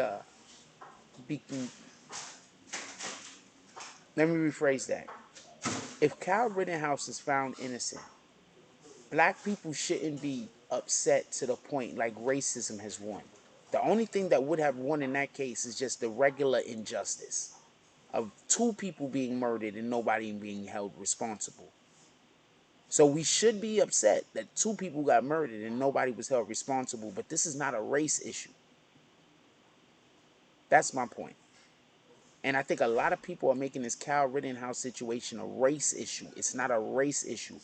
rephrase that. If Kyle Rittenhouse is found innocent, black people shouldn't be upset to the point like racism has won. The only thing that would have won in that case is just the regular injustice of 2 people being murdered and nobody being held responsible. So we should be upset that 2 people got murdered and nobody was held responsible, but this is not a race issue. That's my point. And I think a lot of people are making this Kyle Rittenhouse situation a race issue. It's not a race issue.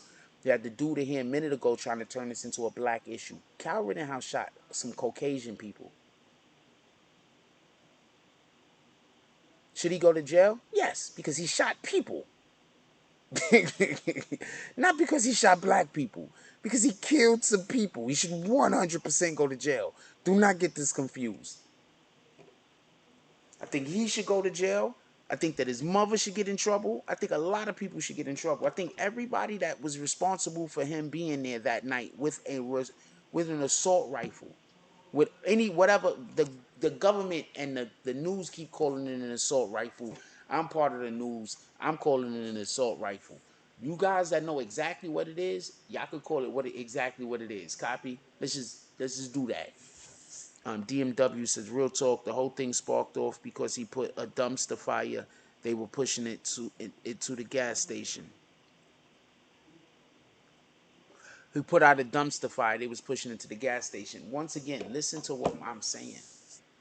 You had the dude here a minute ago trying to turn this into a black issue. Kyle Rittenhouse shot some Caucasian people. Should he go to jail? Yes, because he shot people. Not because he shot black people. Because he killed some people. He should 100% go to jail. Do not get this confused. I think he should go to jail. I think that his mother should get in trouble. I think a lot of people should get in trouble. I think everybody that was responsible for him being there that night with an assault rifle, with any whatever the government and the news keep calling it an assault rifle. I'm part of the news. I'm calling it an assault rifle. You guys that know exactly what it is, y'all could call it exactly what it is. Copy? Let's just do that. DMW says, real talk, the whole thing sparked off because he put a dumpster fire. They were pushing it to the gas station. He put out a dumpster fire. They was pushing it to the gas station. Once again, listen to what I'm saying.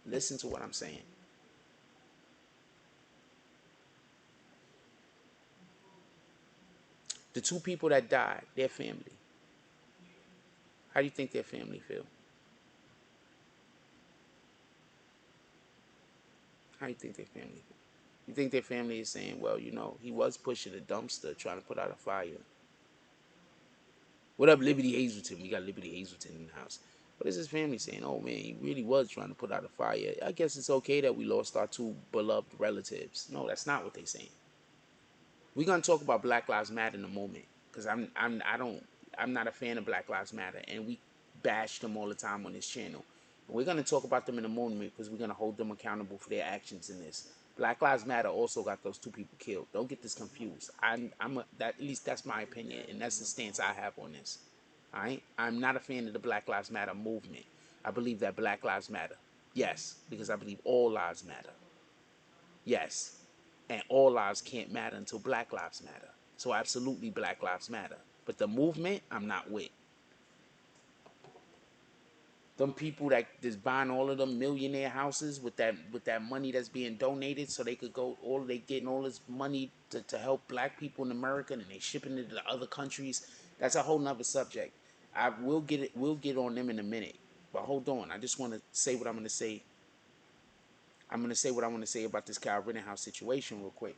Listen to what I'm saying. The 2 people that died, their family. How do you think their family feel? How do you think their family feel? You think their family is saying, well, he was pushing a dumpster trying to put out a fire. What up, Liberty Hazelton? We got Liberty Hazelton in the house. What is his family saying? Oh, man, he really was trying to put out a fire. I guess it's okay that we lost our 2 beloved relatives. No, that's not what they're saying. We're gonna talk about Black Lives Matter in a moment, because I'm not a fan of Black Lives Matter, and we bash them all the time on this channel. And we're gonna talk about them in a moment because we're gonna hold them accountable for their actions in this. Black Lives Matter also got those 2 people killed. Don't get this confused. At least that's my opinion, and that's the stance I have on this. All right, I'm not a fan of the Black Lives Matter movement. I believe that Black Lives Matter. Yes, because I believe all lives matter. Yes. And all lives can't matter until Black Lives Matter. So absolutely Black Lives Matter. But the movement, I'm not with. Them people that is buying all of them millionaire houses with that money that's being donated so they could go, they getting all this money to help black people in America, and they shipping it to other countries. That's a whole nother subject. We'll get on them in a minute. But hold on. I just want to say what I'm going to say. I'm going to say what I want to say about this Kyle Rittenhouse situation real quick.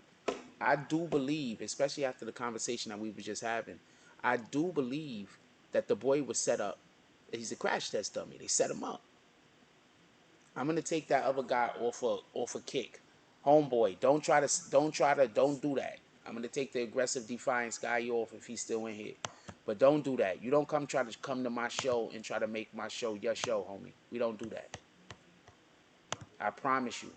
I do believe, especially after the conversation that we were just having, I do believe that the boy was set up. He's a crash test dummy. They set him up. I'm gonna take that other guy off a kick. Homeboy, don't do that. I'm gonna take the aggressive defiance guy off if he's still in here. But don't do that. You don't try to come to my show and try to make my show your show, homie. We don't do that. I promise you.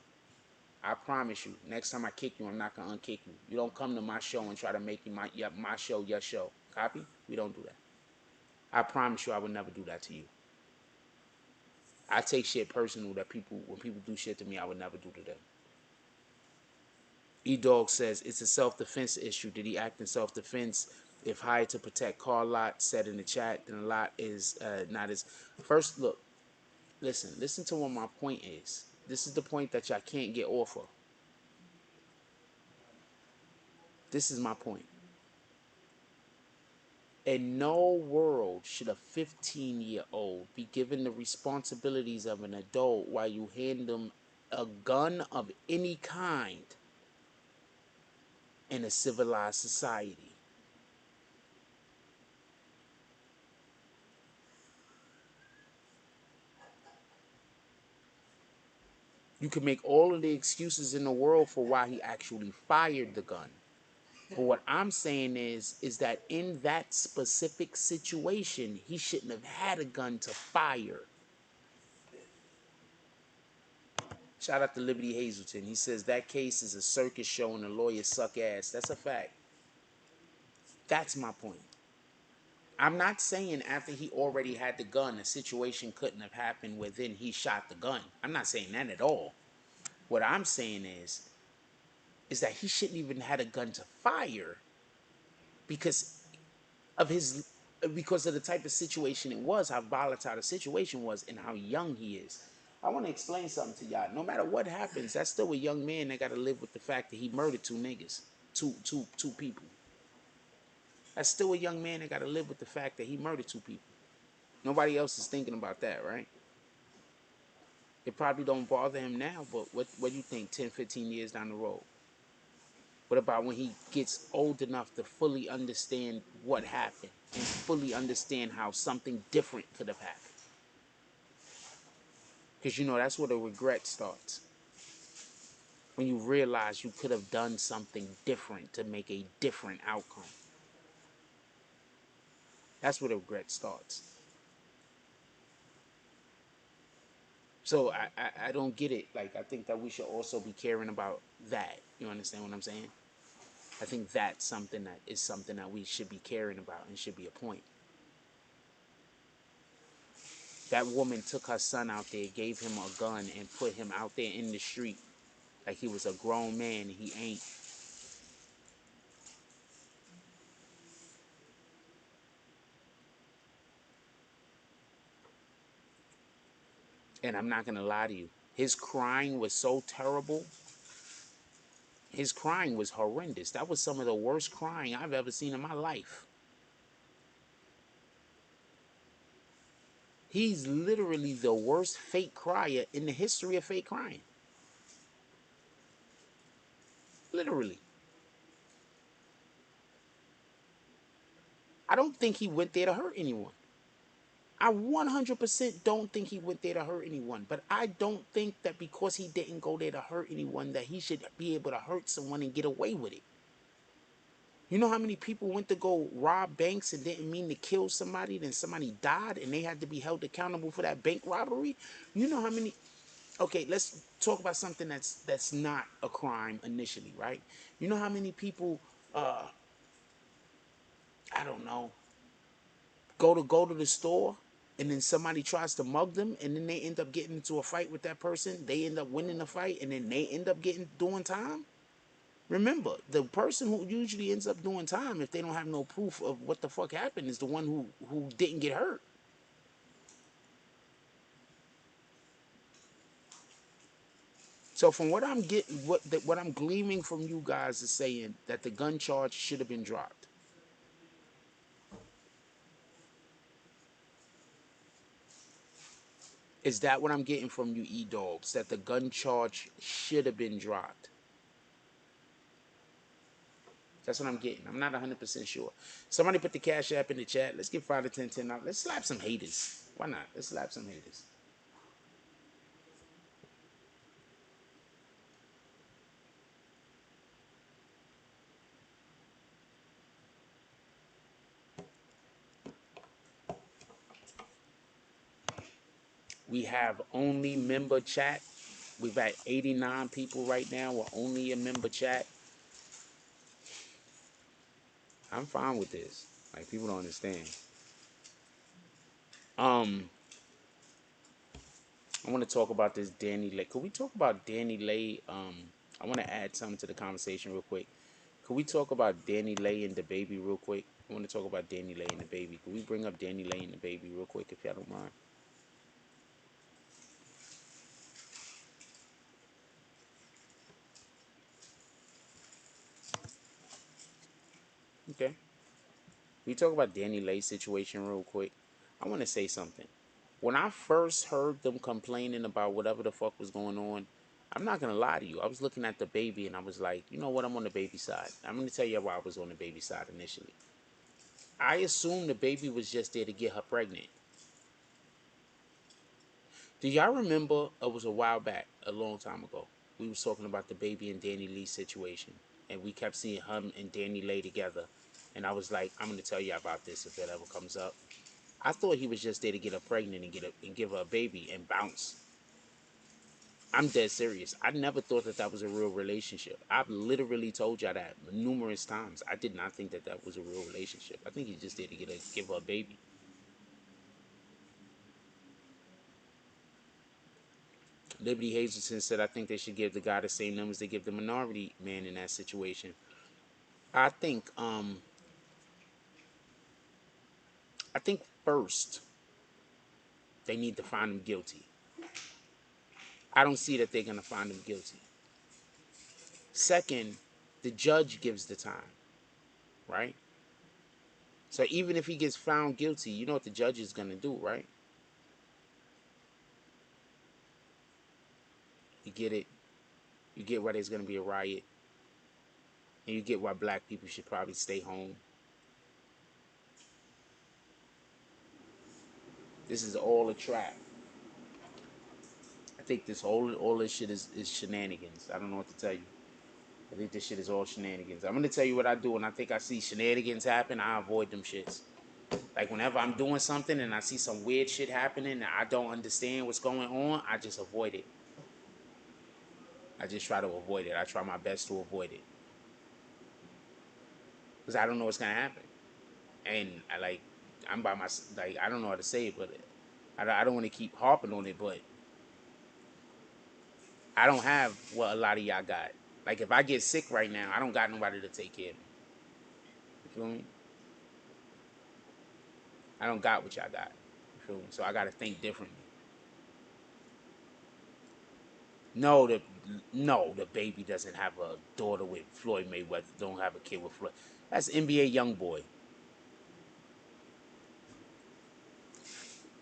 I promise you. Next time I kick you, I'm not gonna unkick you. You don't come to my show and try to make my show your show. Copy? We don't do that. I promise you, I would never do that to you. I take shit personal when people do shit to me, I would never do to them. E-Dog says it's a self-defense issue. Did he act in self-defense? If hired to protect car lot, said in the chat, then a lot is not as... First, look, listen to what my point is. This is the point that y'all can't get off of. This is my point. In no world should a 15-year-old be given the responsibilities of an adult while you hand them a gun of any kind in a civilized society. You can make all of the excuses in the world for why he actually fired the gun. But what I'm saying is that in that specific situation, he shouldn't have had a gun to fire. Shout out to Liberty Hazelton. He says that case is a circus show and the lawyers suck ass. That's a fact. That's my point. I'm not saying after he already had the gun, a situation couldn't have happened where then he shot the gun. I'm not saying that at all. What I'm saying is that he shouldn't even had a gun to fire because of his because of the type of situation it was, how volatile the situation was, and how young he is. I want to explain something to y'all. No matter what happens, that's still a young man that got to live with the fact that he murdered two niggas, two people. That's still a young man that got to live with the fact that he murdered two people. Nobody else is thinking about that, right? It probably don't bother him now, but what do you think 10, 15 years down the road? What about when he gets old enough to fully understand what happened and fully understand how something different could have happened? Because that's where the regret starts. When you realize you could have done something different to make a different outcome. That's where the regret starts. So I don't get it. Like, I think that we should also be caring about that. You understand what I'm saying? I think that's something that we should be caring about and should be a point. That woman took her son out there, gave him a gun, and put him out there in the street like he was a grown man and he ain't. And I'm not going to lie to you. His crying was so terrible. His crying was horrendous. That was some of the worst crying I've ever seen in my life. He's literally the worst fake crier in the history of fake crying. Literally. I don't think he went there to hurt anyone. I 100% don't think he went there to hurt anyone. But I don't think that because he didn't go there to hurt anyone that he should be able to hurt someone and get away with it. You know how many people went to go rob banks and didn't mean to kill somebody, then somebody died and they had to be held accountable for that bank robbery? You know how many... Okay, let's talk about something that's not a crime initially, right? You know how many people, I don't know, go to the store and then somebody tries to mug them and then they end up getting into a fight with that person. They end up winning the fight and then they end up doing time. Remember, the person who usually ends up doing time, if they don't have no proof of what the fuck happened, is the one who didn't get hurt. So from what I'm getting, what I'm gleaming from you guys is saying that the gun charge should have been dropped. Is that what I'm getting from you, E-Dogs? That the gun charge should have been dropped? That's what I'm getting. I'm not 100% sure. Somebody put the Cash App in the chat. Let's get 5 to 10, 10 out. Let's slap some haters. Why not? Let's slap some haters. We have only member chat. We've at 89 people right now. We're only a member chat. I'm fine with this. Like, people don't understand. I want to talk about this Danny Lay. Could we talk about Danny Lay? I want to add something to the conversation real quick. Could we talk about Danny Lay and the baby real quick? I want to talk about Danny Lay and the baby. Could we bring up Danny Lay and the baby real quick, if y'all don't mind? Okay. We talk about Danny Lay's situation real quick. I want to say something. When I first heard them complaining about whatever the fuck was going on, I'm not gonna lie to you. I was looking at the baby and I was like, you know what? I'm on the baby side. I'm gonna tell you why I was on the baby side initially. I assumed the baby was just there to get her pregnant. Do y'all remember? It was a while back, a long time ago. We was talking about the baby and Danny Lee situation, and we kept seeing him and Danny Lay together. And I was like, I'm gonna tell you about this if it ever comes up. I thought he was just there to get her pregnant and give her a baby and bounce. I'm dead serious. I never thought that that was a real relationship. I've literally told y'all that numerous times. I did not think that that was a real relationship. I think he just did to give her a baby. Liberty Hazelton said, I think they should give the guy the same numbers they give the minority man in that situation. I think first they need to find him guilty. I don't see that they're gonna find him guilty. Second, the judge gives the time, right? So even if he gets found guilty, you know what the judge is gonna do, right? You get it. You get why there's gonna be a riot, and you get why black people should probably stay home. This is all a trap. I think all this shit is shenanigans. I don't know what to tell you. I think this shit is all shenanigans. I'm gonna tell you what I do when I think I see shenanigans happen. I avoid them shits. Like whenever I'm doing something and I see some weird shit happening and I don't understand what's going on, I just avoid it. I just try to avoid it. I try my best to avoid it. Because I don't know what's gonna happen. And I'm by my, I don't know how to say it, but I don't want to keep harping on it, but I don't have what a lot of y'all got. Like if I get sick right now, I don't got nobody to take care of me. You feel me? I don't got what y'all got. You feel me? So I gotta think differently. No, the baby doesn't have a daughter with Floyd Mayweather. Don't have a kid with Floyd. That's NBA YoungBoy.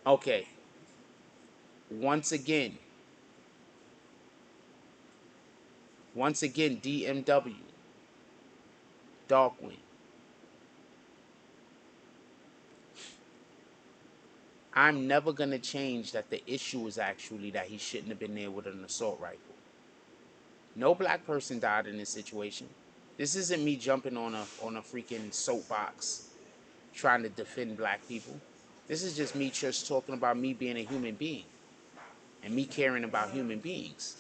Okay. Once again, DMW, Darkwing. I'm never gonna change that the issue is actually that he shouldn't have been there with an assault rifle. No black person died in this situation. This isn't me jumping on a freaking soapbox trying to defend black people. This is just me just talking about me being a human being and me caring about human beings.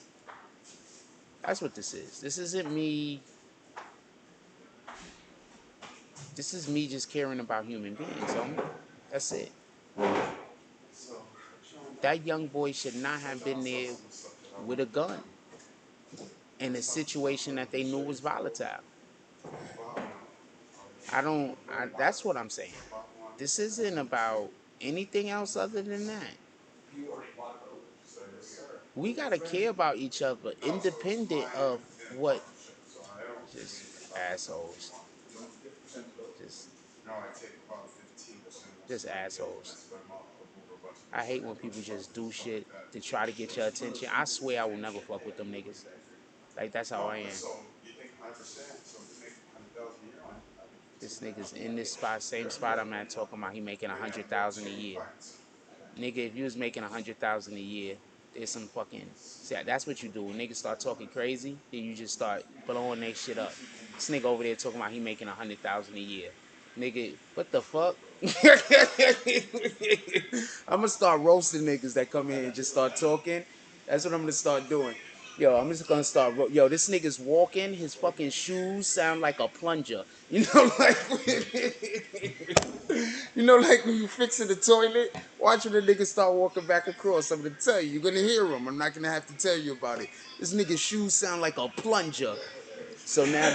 That's what this is. This isn't me. This is me just caring about human beings, homie. That's it. That young boy should not have been there with a gun in a situation that they knew was volatile. That's what I'm saying. This isn't about anything else other than that. We gotta care about each other, independent of what. Just assholes. Just, just assholes. I hate when people just do shit to try to get your attention. I swear I will never fuck with them niggas. Like that's how I am. This nigga's in this spot, same spot I'm at, talking about he making 100,000 a year. Nigga, if you was making 100,000 a year, there's some fucking. See, that's what you do. When niggas start talking crazy, then you just start blowing their shit up. This nigga over there talking about he making 100,000 a year. Nigga, what the fuck? I'm gonna start roasting niggas that come in and just start talking. That's what I'm gonna start doing. Yo, I'm just gonna start. Yo, this nigga's walking. His fucking shoes sound like a plunger. You know, like like when you fixing the toilet. Watch when the nigga start walking back across. I'm gonna tell you. You're gonna hear him. I'm not gonna have to tell you about it. This nigga's shoes sound like a plunger. So now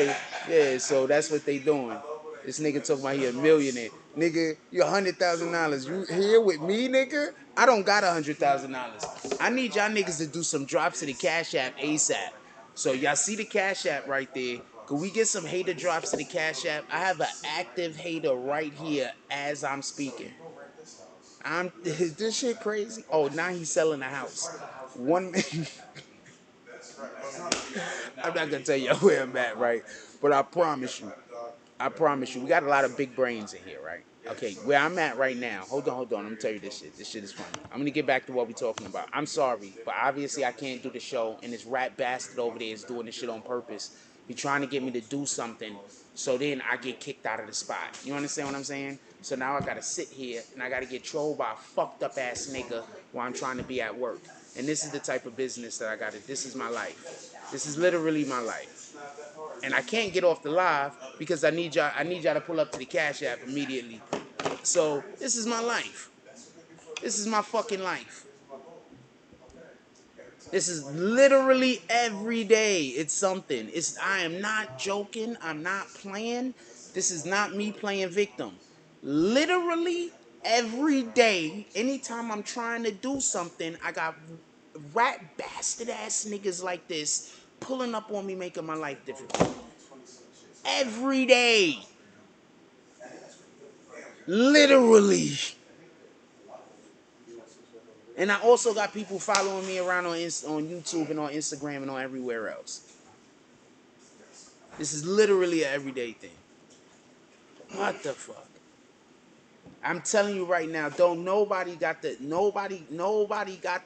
so that's what they doing. This nigga talking about he a millionaire. Nigga, you $100,000. You here with me, nigga? I don't got $100,000. I need y'all niggas to do some drops to the Cash App ASAP. So y'all see the Cash App right there. Could we get some hater drops to the Cash App? I have an active hater right here as I'm speaking. Is this shit crazy? Oh, now he's selling a house. One I'm not gonna tell you where I'm at, right? But I promise you, we got a lot of big brains in here, right? Okay, where I'm at right now, hold on, let me tell you this shit. This shit is funny. I'm gonna get back to what we're talking about. I'm sorry, but obviously I can't do the show, and this rat bastard over there is doing this shit on purpose. He trying to get me to do something, so then I get kicked out of the spot. You understand what I'm saying? So now I gotta sit here and I gotta get trolled by a fucked up ass nigga while I'm trying to be at work. And this is the type of business that I gotta, this is my life. This is literally my life. And I can't get off the live because I need y'all to pull up to the Cash App immediately. So this is my life. This is my fucking life. This is literally every day. It's something. I am not joking. I'm not playing. This is not me playing victim. Literally every day, anytime I'm trying to do something, I got rat bastard ass niggas like this pulling up on me, making my life difficult. Every day. Literally. And I also got people following me around on YouTube and on Instagram and on everywhere else. This is literally an everyday thing. What the fuck? I'm telling you right now, nobody got the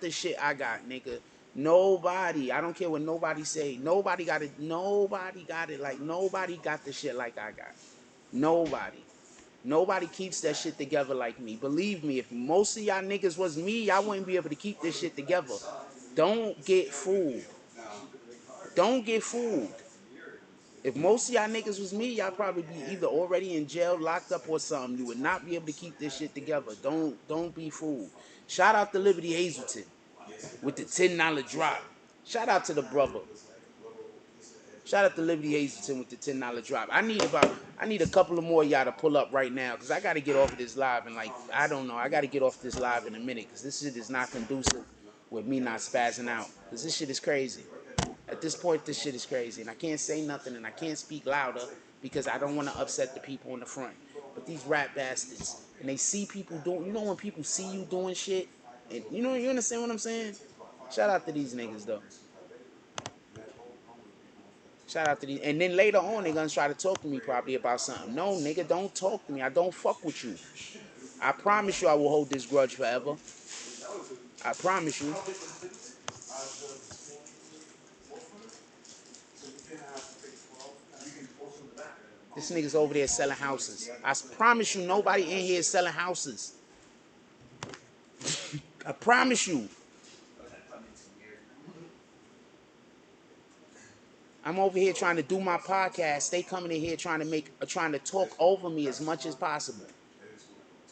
shit I got, nigga. Nobody. I don't care what nobody say. Nobody got it like nobody got the shit like I got. Nobody. Nobody keeps that shit together like me. Believe me, if most of y'all niggas was me, y'all wouldn't be able to keep this shit together. Don't get fooled. Don't get fooled. If most of y'all niggas was me, y'all probably be either already in jail, locked up, or something. You would not be able to keep this shit together. Don't be fooled. Shout out to Liberty Hazelton with the $10 drop. Shout out to the brother. Shout out to Liberty Hazelton with the $10 drop. I need a couple of more of y'all to pull up right now because I got to get off of this live and I don't know. I got to get off this live in a minute because this shit is not conducive with me not spazzing out because this shit is crazy. At this point, this shit is crazy and I can't say nothing and I can't speak louder because I don't want to upset the people in the front. But these rat bastards and they see people doing, you know when people see you doing shit and you understand what I'm saying? Shout out to these niggas though. Shout out to these. And then later on, they're going to try to talk to me probably about something. No, nigga, don't talk to me. I don't fuck with you. I promise you I will hold this grudge forever. I promise you. This nigga's over there selling houses. I promise you nobody in here is selling houses. I promise you. I'm over here trying to do my podcast. They coming in here trying to talk over me as much as possible.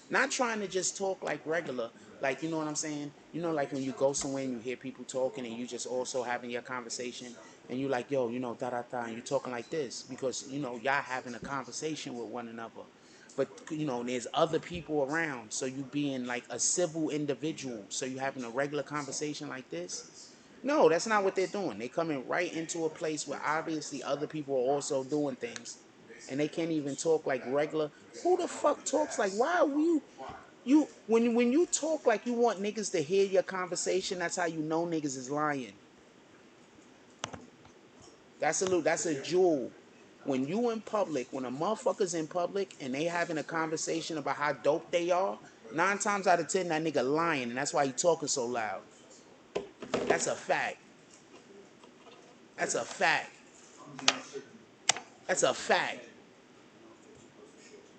Not trying to just talk like regular, like, you know what I'm saying? You know, like when you go somewhere and you hear people talking and you just also having your conversation and you like, yo, da-da-da, and you talking like this because, y'all having a conversation with one another. But, there's other people around, so you being like a civil individual, so you having a regular conversation like this. No, that's not what they're doing. They coming right into a place where obviously other people are also doing things. And they can't even talk like regular. Who the fuck talks like? Why are when you talk like you want niggas to hear your conversation? That's how you know niggas is lying. That's a jewel. When you in public, when a motherfucker's in public and they having a conversation about how dope they are, 9 times out of 10 that nigga lying, and that's why he talking so loud. That's a fact. That's a fact. That's a fact.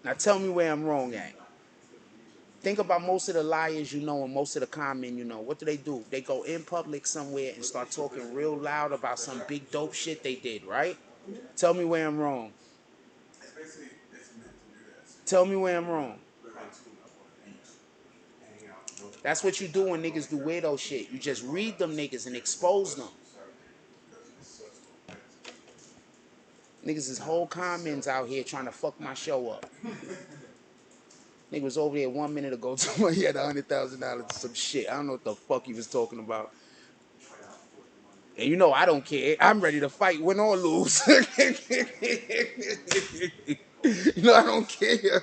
Now tell me where I'm wrong at. Think about most of the liars and most of the con men What do? They go in public somewhere and start talking real loud about some big dope shit they did, right? Tell me where I'm wrong. Tell me where I'm wrong. That's what you do when niggas do weirdo shit. You just read them niggas and expose them. Niggas is whole comments out here trying to fuck my show up. Nigga was over there 1 minute ago talking he had $100,000 to some shit. I don't know what the fuck he was talking about. And I don't care. I'm ready to fight, win or lose. I don't care.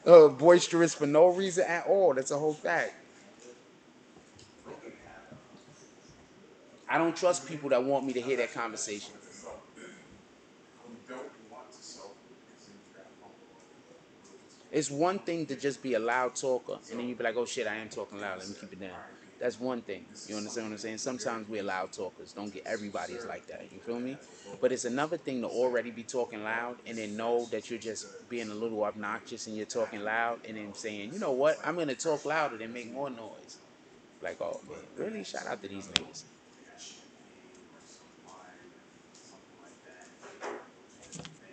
Boisterous for no reason at all. That's a whole fact. I don't trust people that want me to hear that conversation. It's one thing to just be a loud talker, and then you be like, oh shit, I am talking loud. Let me keep it down. That's one thing. You understand what I'm saying? Sometimes we're loud talkers. Don't get everybody's like that. You feel me? But it's another thing to already be talking loud and then know that you're just being a little obnoxious and you're talking loud and then saying, you know what? I'm gonna talk louder and make more noise. Like, oh man, really? Shout out to these niggas.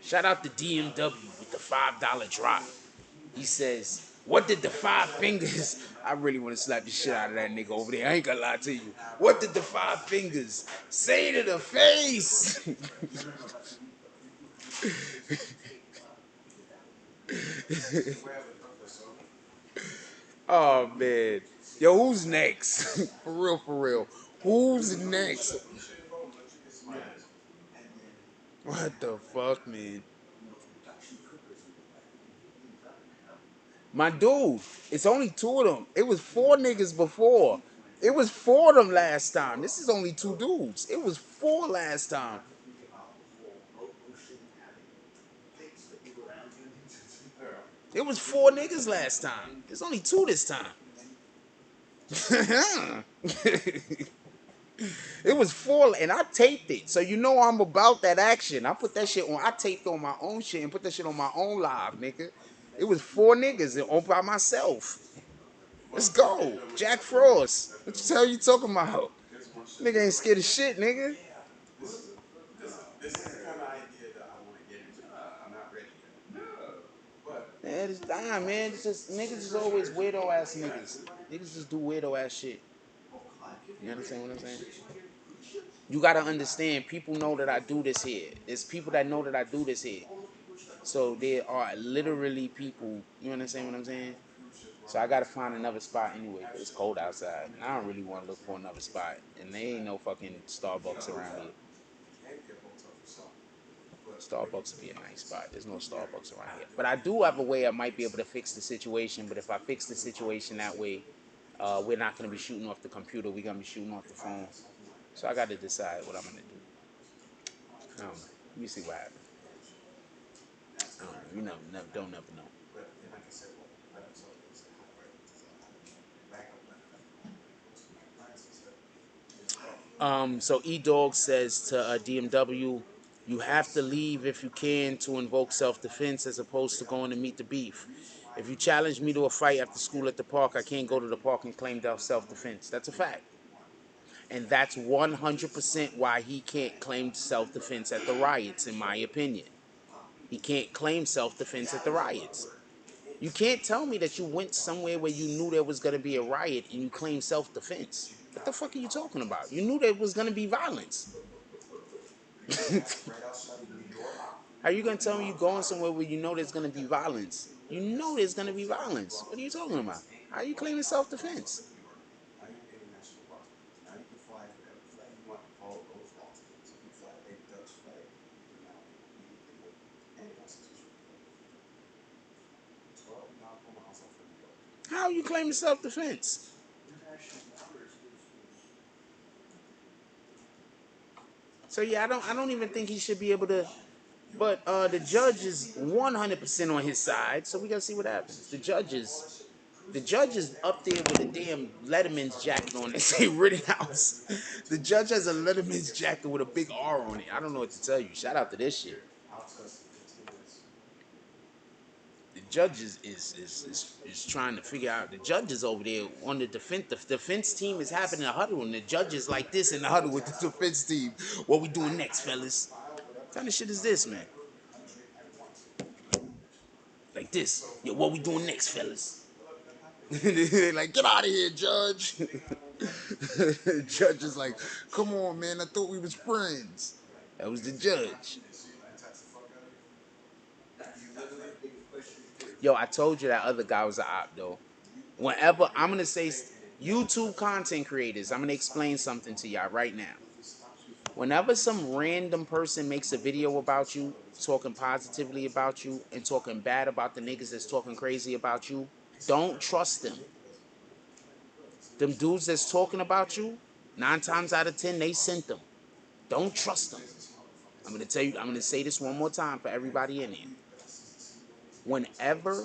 Shout out to DMW with the $5 drop. He says, what did the five fingers? I really want to slap the shit out of that nigga over there. I ain't gonna lie to you. What did the five fingers say to the face? Oh man. Yo, who's next? For real, for real. Who's next? What the fuck, man? My dude, it's only two of them. It was four niggas before. It was four of them last time. This is only two dudes. It was four last time. It was four niggas last time. There's only two this time. It was four, and I taped it. So you know I'm about that action. I put that shit on. I taped on my own shit and put that shit on my own live, nigga. It was four niggas all by myself. Let's go. Jack Frost. What the hell you talking about? Nigga ain't scared of shit, nigga. Man, it's dying, man. It's just niggas is always weirdo ass niggas. Niggas just do weirdo ass shit. You understand what I'm saying? You gotta understand, people know that I do this here. There's people that know that I do this here. So there are literally people, you understand what I'm saying? So I gotta find another spot anyway, but it's cold outside. And I don't really want to look for another spot. And there ain't no fucking Starbucks around here. Starbucks would be a nice spot. There's no Starbucks around here. But I do have a way I might be able to fix the situation. But if I fix the situation that way, we're not going to be shooting off the computer. We're going to be shooting off the phone. So I got to decide what I'm going to do. Let me see what happens. You don't never know. So E-Dog says to DMW, you have to leave if you can to invoke self-defense as opposed to going to meet the beef. If you challenge me to a fight after school at the park, I can't go to the park and claim self-defense. That's a fact. And that's 100% why he can't claim self-defense at the riots, in my opinion. He can't claim self-defense at the riots. You can't tell me that you went somewhere where you knew there was going to be a riot and you claim self-defense. What the fuck are you talking about? You knew there was going to be violence. How are you going to tell me you're going somewhere where you know there's going to be violence? You know there's going to be violence. What are you talking about? How are you claiming self-defense? How are you claiming self-defense? So yeah, I don't even think he should be able to. But the judge is 100% on his side, so we gotta see what happens. The judge is up there with a damn Letterman's jacket on it. Say Rittenhouse. The judge has a Letterman's jacket with a big R on it. I don't know what to tell you. Shout out to this shit. The judge is trying to figure out. The judge is over there on the defense. The defense team is having a huddle, and the judge is like this in the huddle with the defense team. What we doing next, fellas? What kind of shit is this, man? Like this. Yo, what we doing next, fellas? They're like, get out of here, Judge. Judge is like, come on, man. I thought we was friends. That was the judge. Yo, I told you that other guy was an op, though. Whenever, I'm going to say, YouTube content creators, I'm going to explain something to y'all right now. Whenever some random person makes a video about you, talking positively about you, and talking bad about the niggas that's talking crazy about you, don't trust them. Them dudes that's talking about you, 9 times out of 10, they sent them. Don't trust them. I'm going to tell you, I'm going to say this one more time for everybody in here. Whenever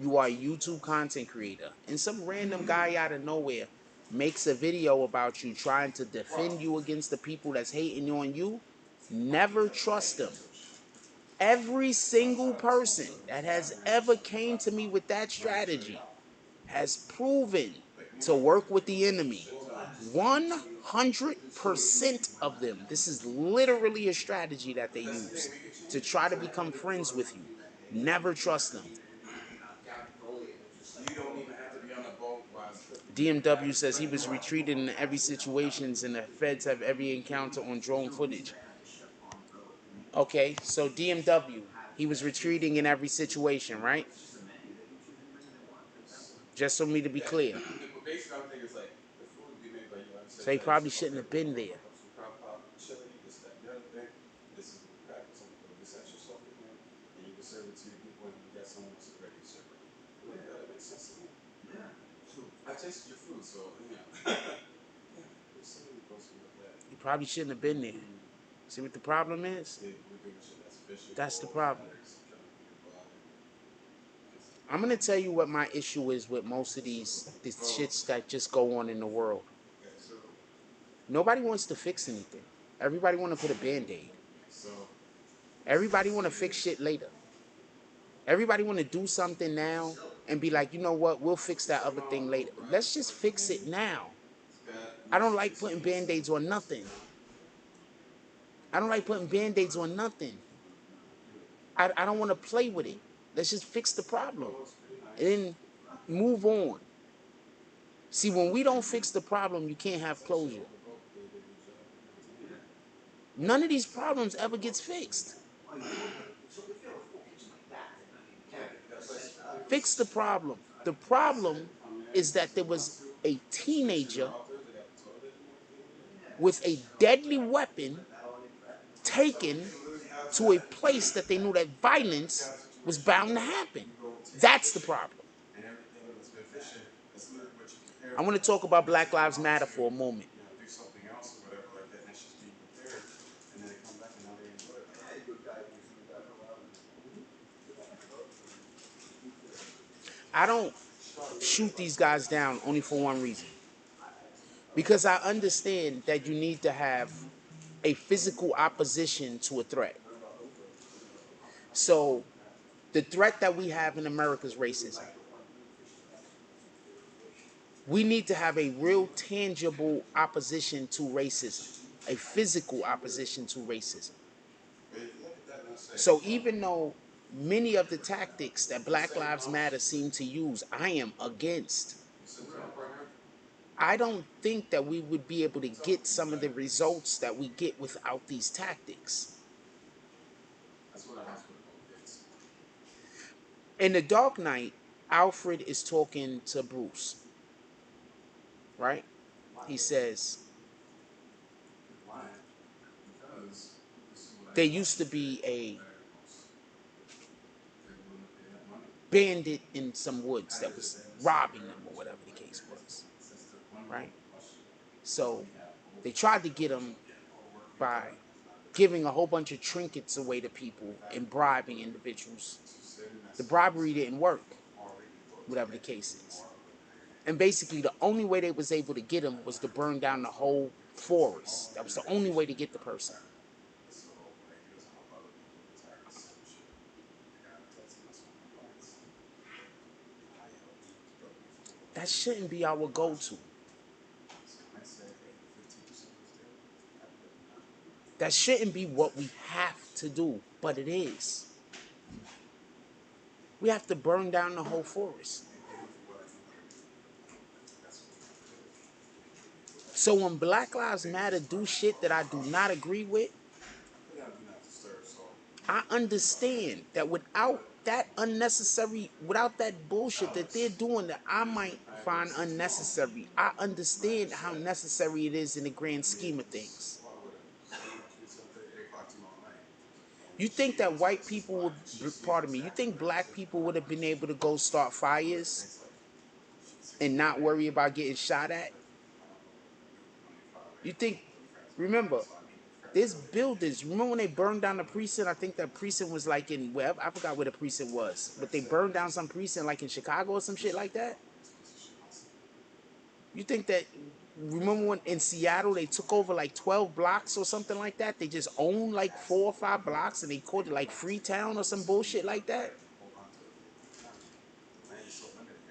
you are a YouTube content creator and some random guy out of nowhere makes a video about you trying to defend you against the people that's hating on you, never trust them. Every single person that has ever came to me with that strategy has proven to work with the enemy. 100% of them. This is literally a strategy that they use to try to become friends with you. Never trust them. DMW says he was retreating in every situations and the feds have every encounter on drone footage. Okay, so DMW, he was retreating in every situation, right? Just for me to be clear. So he probably shouldn't have been there. He probably shouldn't have been there. See what the problem is? That's the problem. I'm going to tell you what my issue is with most of these shits that just go on in the world. Nobody wants to fix anything. Everybody want to put a band-aid. Everybody want to fix shit later. Everybody want to do something now and be like, you know what, we'll fix that other thing later. Let's just fix it now. I don't like putting band-aids on nothing. I don't like putting band-aids on nothing. I don't want to play with it. Let's just fix the problem and then move on. See, when we don't fix the problem, you can't have closure. None of these problems ever gets fixed. Fix the problem. The problem is that there was a teenager with a deadly weapon taken to a place that they knew that violence was bound to happen. That's the problem. I want to talk about Black Lives Matter for a moment. I don't shoot these guys down only for one reason. Because I understand that you need to have a physical opposition to a threat. So, the threat that we have in America is racism. We need to have a real tangible opposition to racism, a physical opposition to racism. So even though many of the tactics that Black Lives Matter seem to use, I am against. I don't think that we would be able to get some of the results that we get without these tactics. In The Dark Knight, Alfred is talking to Bruce, right? He says, there used to be a bandit in some woods that was robbing them or whatever the case was, right? So they tried to get him by giving a whole bunch of trinkets away to people and bribing individuals. The bribery didn't work, whatever the case is. And basically the only way they was able to get him was to burn down the whole forest. That was the only way to get the person. That shouldn't be our go-to. That shouldn't be what we have to do, but it is. We have to burn down the whole forest. So when Black Lives Matter do shit that I do not agree with, I understand that without that bullshit that they're doing that I might find unnecessary, I understand how necessary it is in the grand scheme of things. You think that white people you think black people would have been able to go start fires and not worry about getting shot at? You think, remember, there's buildings. Remember when they burned down the precinct? I think that precinct was like in, well, I forgot where the precinct was, but they burned down some precinct like in Chicago or some shit like that. You think that, remember when in Seattle they took over like 12 blocks or something like that? They just owned like 4 or 5 blocks and they called it like Freetown or some bullshit like that?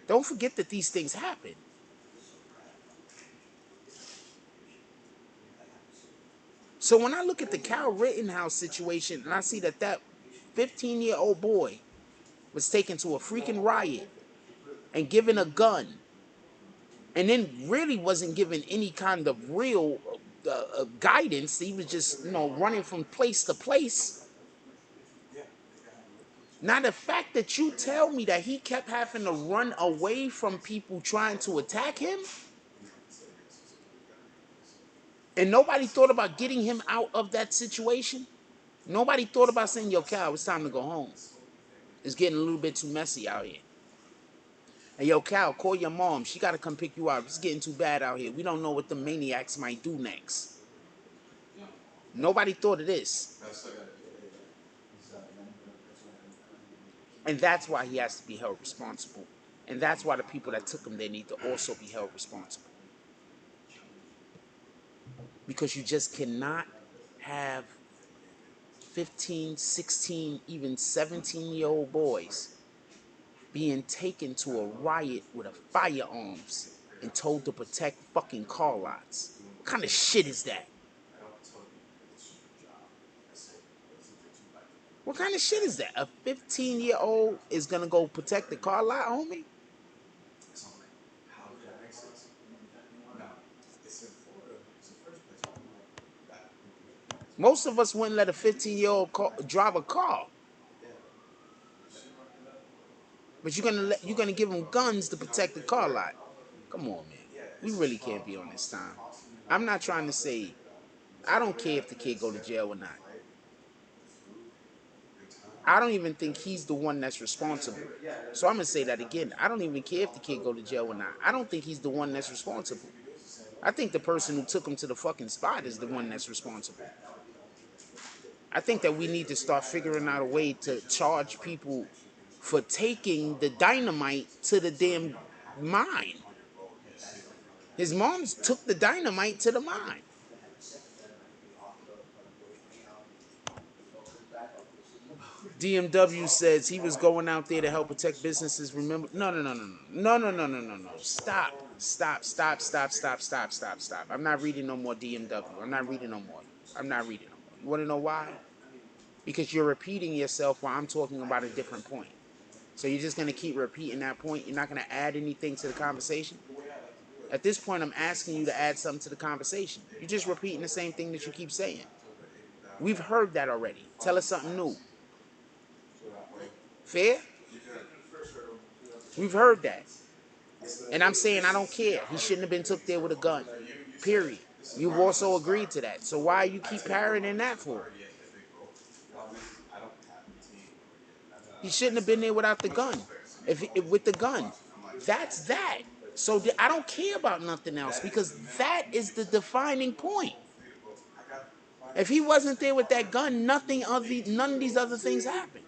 Don't forget that these things happen. So when I look at the Cal Rittenhouse situation and I see that that 15-year-old boy was taken to a freaking riot and given a gun and then really wasn't given any kind of real guidance. He was just, running from place to place. Now the fact that you tell me that he kept having to run away from people trying to attack him, and nobody thought about getting him out of that situation. Nobody thought about saying, yo, Cal, it's time to go home. It's getting a little bit too messy out here. And yo, Cal, call your mom. She got to come pick you up. It's getting too bad out here. We don't know what the maniacs might do next. Nobody thought of this. And that's why he has to be held responsible. And that's why the people that took him there need to also be held responsible. Because you just cannot have 15, 16, even 17-year-old boys being taken to a riot with a firearms and told to protect fucking car lots. What kind of shit is that? What kind of shit is that? A 15-year-old is gonna go protect the car lot, homie? Most of us wouldn't let a 15-year-old drive a car. But you're gonna give them guns to protect the car lot. Come on, man. We really can't be on this time. I'm not trying to say I don't care if the kid go to jail or not. I don't even think he's the one that's responsible. So I'm gonna say that again. I don't even care if the kid go to jail or not. I don't think he's the one that's responsible. I think the person who took him to the fucking spot is the one that's responsible. I think that we need to start figuring out a way to charge people for taking the dynamite to the damn mine. His moms took the dynamite to the mine. DMW says he was going out there to help protect businesses. Remember? No. Stop. I'm not reading no more DMW. I'm not reading no more. You want to know why? Because you're repeating yourself while I'm talking about a different point. So you're just going to keep repeating that point. You're not going to add anything to the conversation. At this point, I'm asking you to add something to the conversation. You're just repeating the same thing that you keep saying. We've heard that already. Tell us something new. Fair? We've heard that. And I'm saying I don't care. He shouldn't have been took there with a gun. Period. You've also agreed to that. So why you keep parroting that for? He shouldn't have been there without the gun. If with the gun. That's that. So I don't care about nothing else because that is the defining point. If he wasn't there with that gun, none of these other things happen.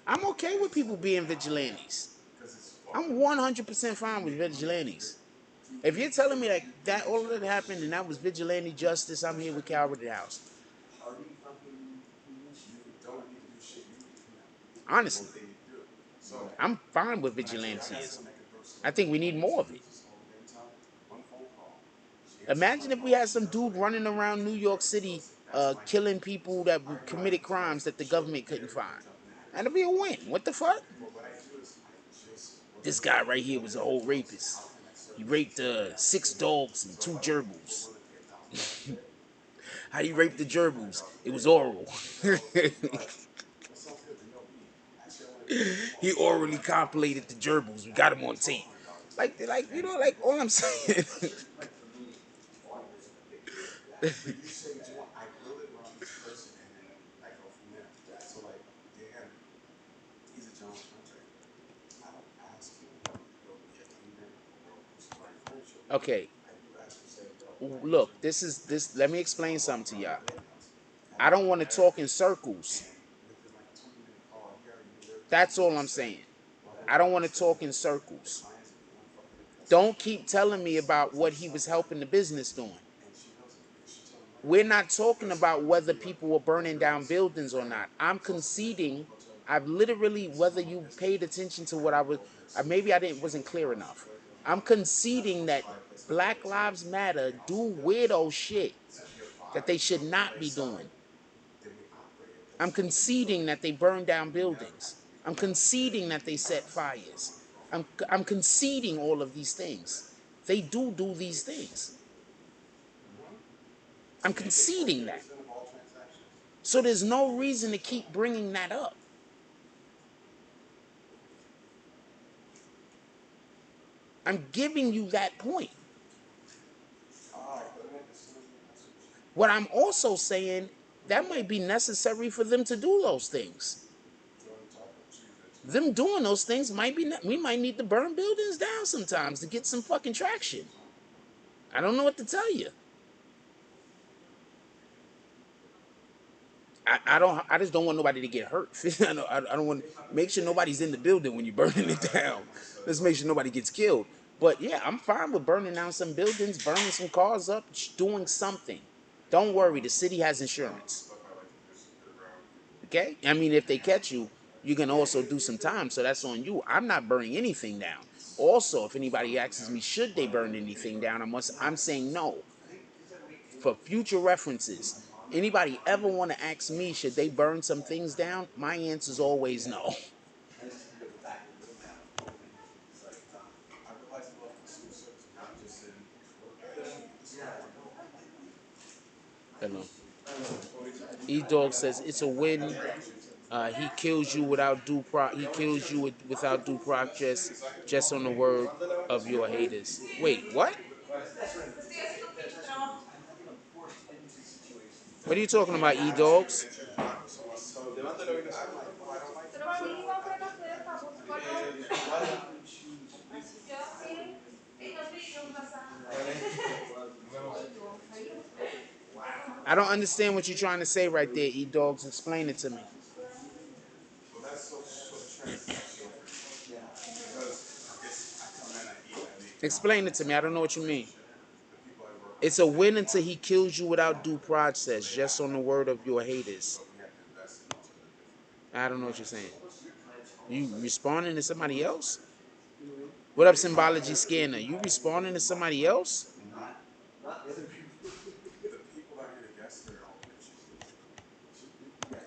I'm okay with people being vigilantes. I'm 100% fine with vigilantes. If you're telling me that all of that happened and that was vigilante justice, I'm here with Cal Rittenhouse. Honestly, I'm fine with vigilantism. I think we need more of it. Imagine if we had some dude running around New York City killing people that committed crimes that the government couldn't find. That'd be a win. What the fuck? This guy right here was a whole rapist. He raped 6 dogs and 2 gerbils. How do you rape the gerbils? It was oral. He orally compilated the gerbils. We got him on tape. Like all I'm saying. Okay. Look, let me explain something to y'all. I don't want to talk in circles. That's all I'm saying. I don't want to talk in circles. Don't keep telling me about what he was helping the business doing. We're not talking about whether people were burning down buildings or not. I'm conceding. I've literally, whether you paid attention to what I was, maybe I didn't wasn't clear enough. I'm conceding that Black Lives Matter do weirdo shit that they should not be doing. I'm conceding that they burn down buildings. I'm conceding that they set fires. I'm conceding all of these things. They do these things. I'm conceding that. So there's no reason to keep bringing that up. I'm giving you that point. What I'm also saying, that might be necessary for them to do those things. Them doing those things might be, we might need to burn buildings down sometimes to get some fucking traction. I don't know what to tell you. I just don't want nobody to get hurt. I don't want, make sure nobody's in the building when you're burning it down. Let's make sure nobody gets killed. But yeah, I'm fine with burning down some buildings, burning some cars up, doing something. Don't worry, the city has insurance. Okay? I mean, if they catch you, you can also do some time, so that's on you. I'm not burning anything down. Also, if anybody asks me, should they burn anything down, I'm saying no. For future references, anybody ever want to ask me, should they burn some things down? My answer is always no. Hello. E-Dog says it's a win. He kills you without he kills you without due process, just on the word of your haters. Wait, what? What are you talking about, E-Dogs? I don't understand what you're trying to say right there, E-Dogs. Explain it to me. Explain it to me. I don't know what you mean. It's a win until he kills you without due process, just on the word of your haters. I don't know what you're saying. You responding to somebody else? What up, Symbology Scanner? You responding to somebody else?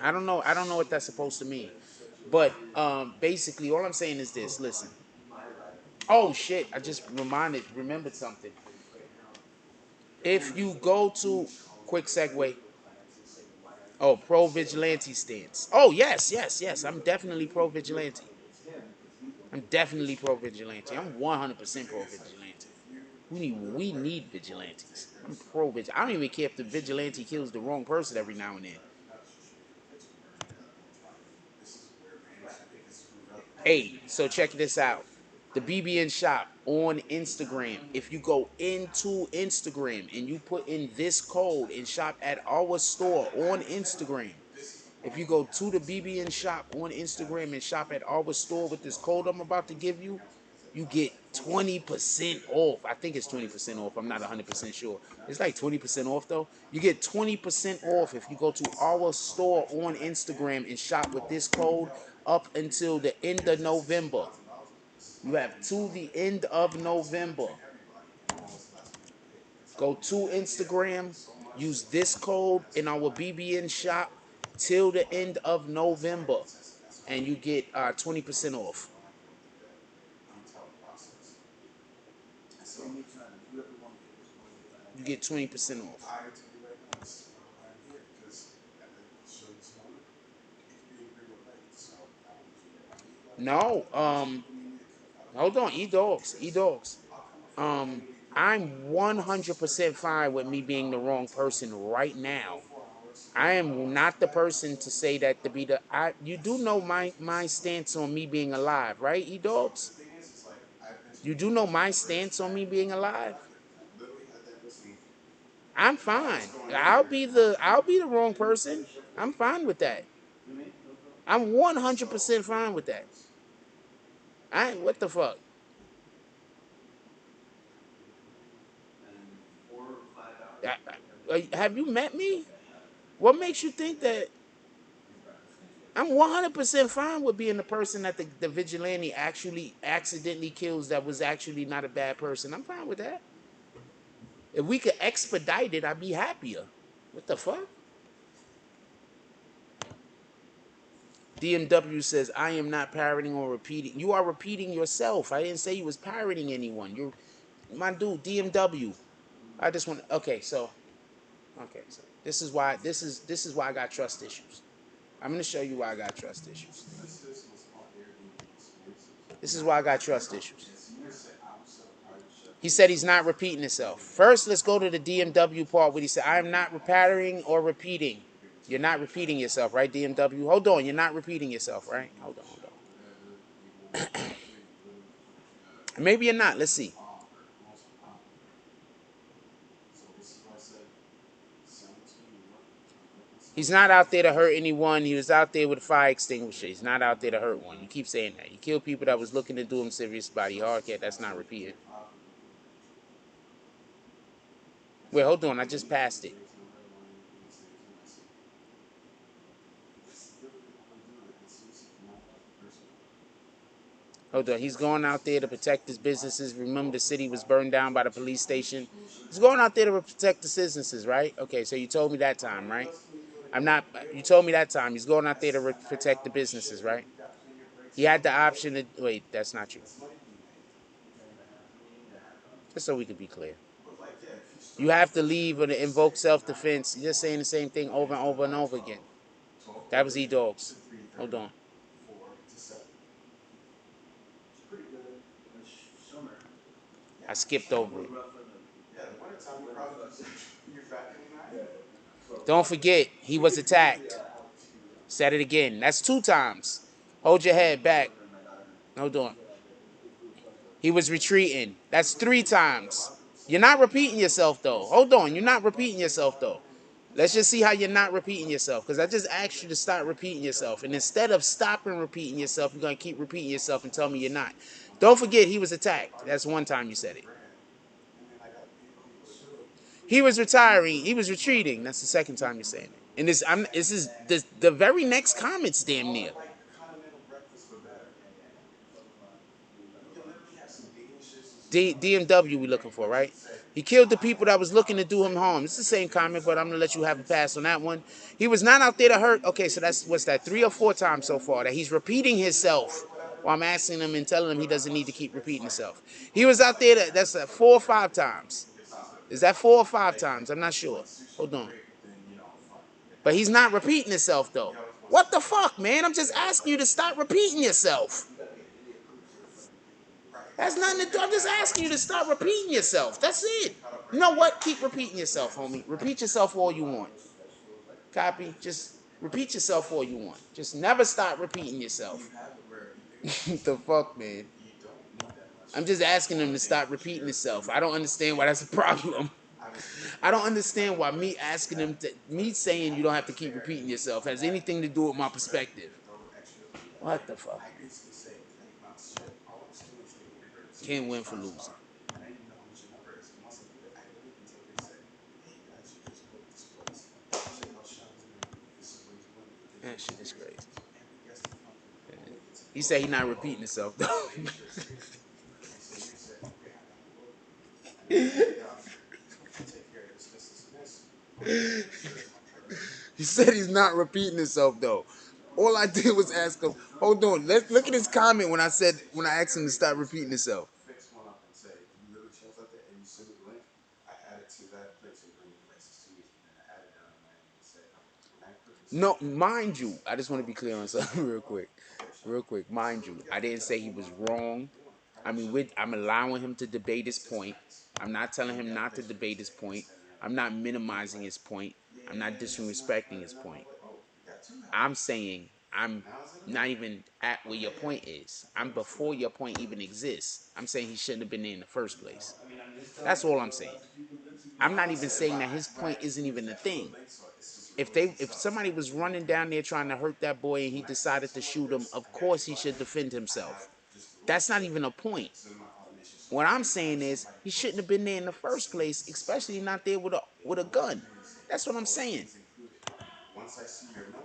I don't know. I don't know what that's supposed to mean. But basically, all I'm saying is this. Listen. Oh shit! I just remembered something. If you go to quick segue. Oh, pro vigilante stance. Oh yes, yes, yes. I'm definitely pro vigilante. I'm definitely pro vigilante. I'm 100% pro vigilante. We need vigilantes. I'm pro vigilante. I don't even care if the vigilante kills the wrong person every now and then. Hey, so check this out. The BBN shop on Instagram. If you go into Instagram and you put in this code and shop at our store on Instagram, if you go to the BBN shop on Instagram and shop at our store with this code I'm about to give you, you get 20% off. I think it's 20% off. I'm not 100% sure. It's like 20% off though. You get 20% off if you go to our store on Instagram and shop with this code up until the end of November. You have to the end of November. Go to Instagram, use this code in our BBN shop till the end of November, and you get 20% off. You get 20% off. No, hold on, E-Dogs. Um, I'm 100% fine with me being the wrong person right now. I am not the person to say that to be the. You do know my stance on me being alive, right, E-Dogs? You do know my stance on me being alive. I'm fine. I'll be the wrong person. I'm fine with that. I'm 100% fine with that. What the fuck? Have you met me? What makes you think that I'm 100% fine with being the person that the vigilante actually accidentally kills that was actually not a bad person? I'm fine with that. If we could expedite it, I'd be happier. What the fuck? DMW says, I am not parroting or repeating. You are repeating yourself. I didn't say you was parroting anyone. You're, my dude, DMW. I just want, okay, so this is why I got trust issues. I'm going to show you why I got trust issues. This is why I got trust issues. He said he's not repeating himself. First, let's go to the DMW part where he said, I am not parroting or repeating. You're not repeating yourself, right, DMW? Hold on, you're not repeating yourself, right? Hold on. Maybe you're not. Let's see. He's not out there to hurt anyone. He was out there with a fire extinguisher. He's not out there to hurt one. You keep saying that. He killed people that was looking to do him serious body hard. Yeah, that's not repeated. Wait, hold on. I just passed it. Hold on. He's going out there to protect his businesses. Remember, the city was burned down by the police station. He's going out there to protect the businesses, right? Okay, so you told me that time, right? I'm not. You told me that time. He's going out there to protect the businesses, right? He had the option to. Wait, that's not true. Just so we could be clear. You have to leave and invoke self-defense. You're just saying the same thing over and over and over again. That was E-Dogs. Hold on. I skipped over it. Don't forget, he was attacked. Said it again. That's 2 times. Hold your head back. Hold on. He was retreating. That's 3 times. You're not repeating yourself, though. Hold on. You're not repeating yourself, though. Let's just see how you're not repeating yourself. Because I just asked you to stop repeating yourself. And instead of stopping repeating yourself, you're going to keep repeating yourself and tell me you're not. Don't forget, he was attacked. That's 1 time you said it. He was retiring. He was retreating. That's the 2nd time you're saying it. And this is the very next comment's damn near. DMW we looking for, right? He killed the people that was looking to do him harm. It's the same comment, but I'm going to let you have a pass on that one. He was not out there to hurt. Okay, so that's, what's that, 3 or 4 times so far that he's repeating himself while I'm asking him and telling him he doesn't need to keep repeating himself. He was out there, that's 4 or 5 times. Is that 4 or 5 times? I'm not sure. Hold on. But he's not repeating himself, though. What the fuck, man? I'm just asking you to stop repeating yourself. That's nothing to do. I'm just asking you to stop repeating yourself. That's it. You know what? Keep repeating yourself, homie. Repeat yourself all you want. Copy? Just repeat yourself all you want. Just never stop repeating yourself. The fuck, man? I'm just asking him to stop repeating himself. I don't understand why that's a problem. I don't understand why me asking him, me saying you don't have to keep repeating yourself has anything to do with my perspective. What the fuck? Can't win for losing. That shit is crazy. He said he's not repeating himself, though. He said he's not repeating himself, though. All I did was ask him, hold on, let's look at his comment when I asked him to stop repeating himself. No, mind you, I just want to be clear on something real quick. Real quick, mind you, I didn't say he was wrong. I mean, I'm allowing him to debate his point. I'm not telling him not to debate his point. I'm not minimizing his point. I'm not disrespecting his point. I'm saying I'm not even at where your point is. I'm before your point even exists. I'm saying he shouldn't have been there in the first place. That's all I'm saying. I'm not even saying that his point isn't even a thing. If somebody was running down there trying to hurt that boy and he decided to shoot him, of course he should defend himself. That's not even a point. What I'm saying is he shouldn't have been there in the first place, especially not there with a gun. That's what I'm saying.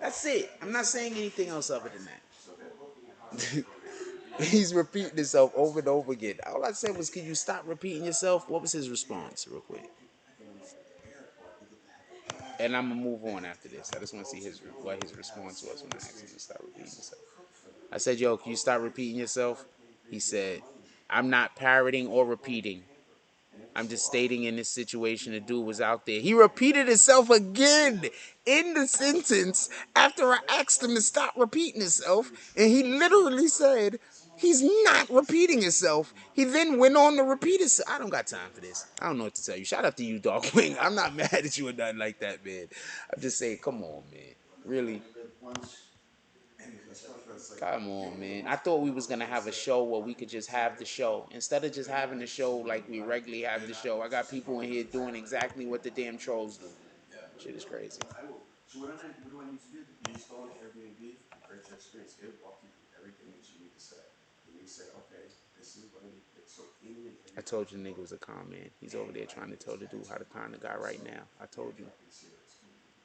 That's it. I'm not saying anything else other than that. He's repeating himself over and over again. All I said was, "Can you stop repeating yourself?" What was his response, real quick? And I'm gonna move on after this. I just want to see what his response was when I asked him to stop repeating himself. I said, "Yo, can you stop repeating yourself?" He said, "I'm not parroting or repeating. I'm just stating in this situation the dude was out there." He repeated himself again in the sentence after I asked him to stop repeating himself, and he literally said he's not repeating himself. He then went on to repeat himself. I don't got time for this. I don't know what to tell you. Shout out to you, Dog Wing. I'm not mad at you or nothing like that, man. I'm just saying, come on, man. Really? Come on, man. I thought we was gonna have a show where we could just have the show. Instead of just having the show like we regularly have the show, I got people in here doing exactly what the damn trolls do. Shit is crazy. So what do I need to do? You install an Airbnb, you create your experience. It'll walk you through everything that you need to say. And you say, okay, this is what I need to do. So any and every I told you the nigga was a con man. He's over there trying to tell the dude how to con the guy right now. I told you.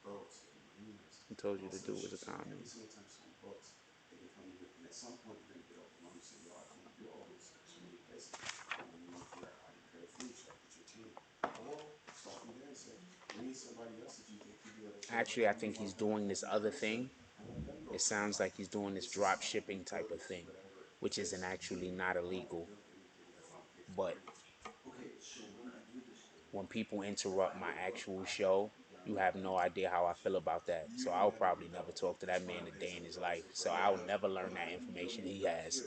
I told you the dude was a con man. Every single time someone books, they can come to you, and at some point you're gonna get overwhelmed. You say, yo, I can't do all this. There's so many places. And then you need to figure out how to create a fleet chart with your team. Or start from there and say, we need somebody else that you think could do it. Actually, I think he's doing this other thing. It sounds like he's doing this drop shipping type of thing, which isn't actually not illegal. But when people interrupt my actual show, you have no idea how I feel about that. So I'll probably never talk to that man a day in his life. So I'll never learn that information he has.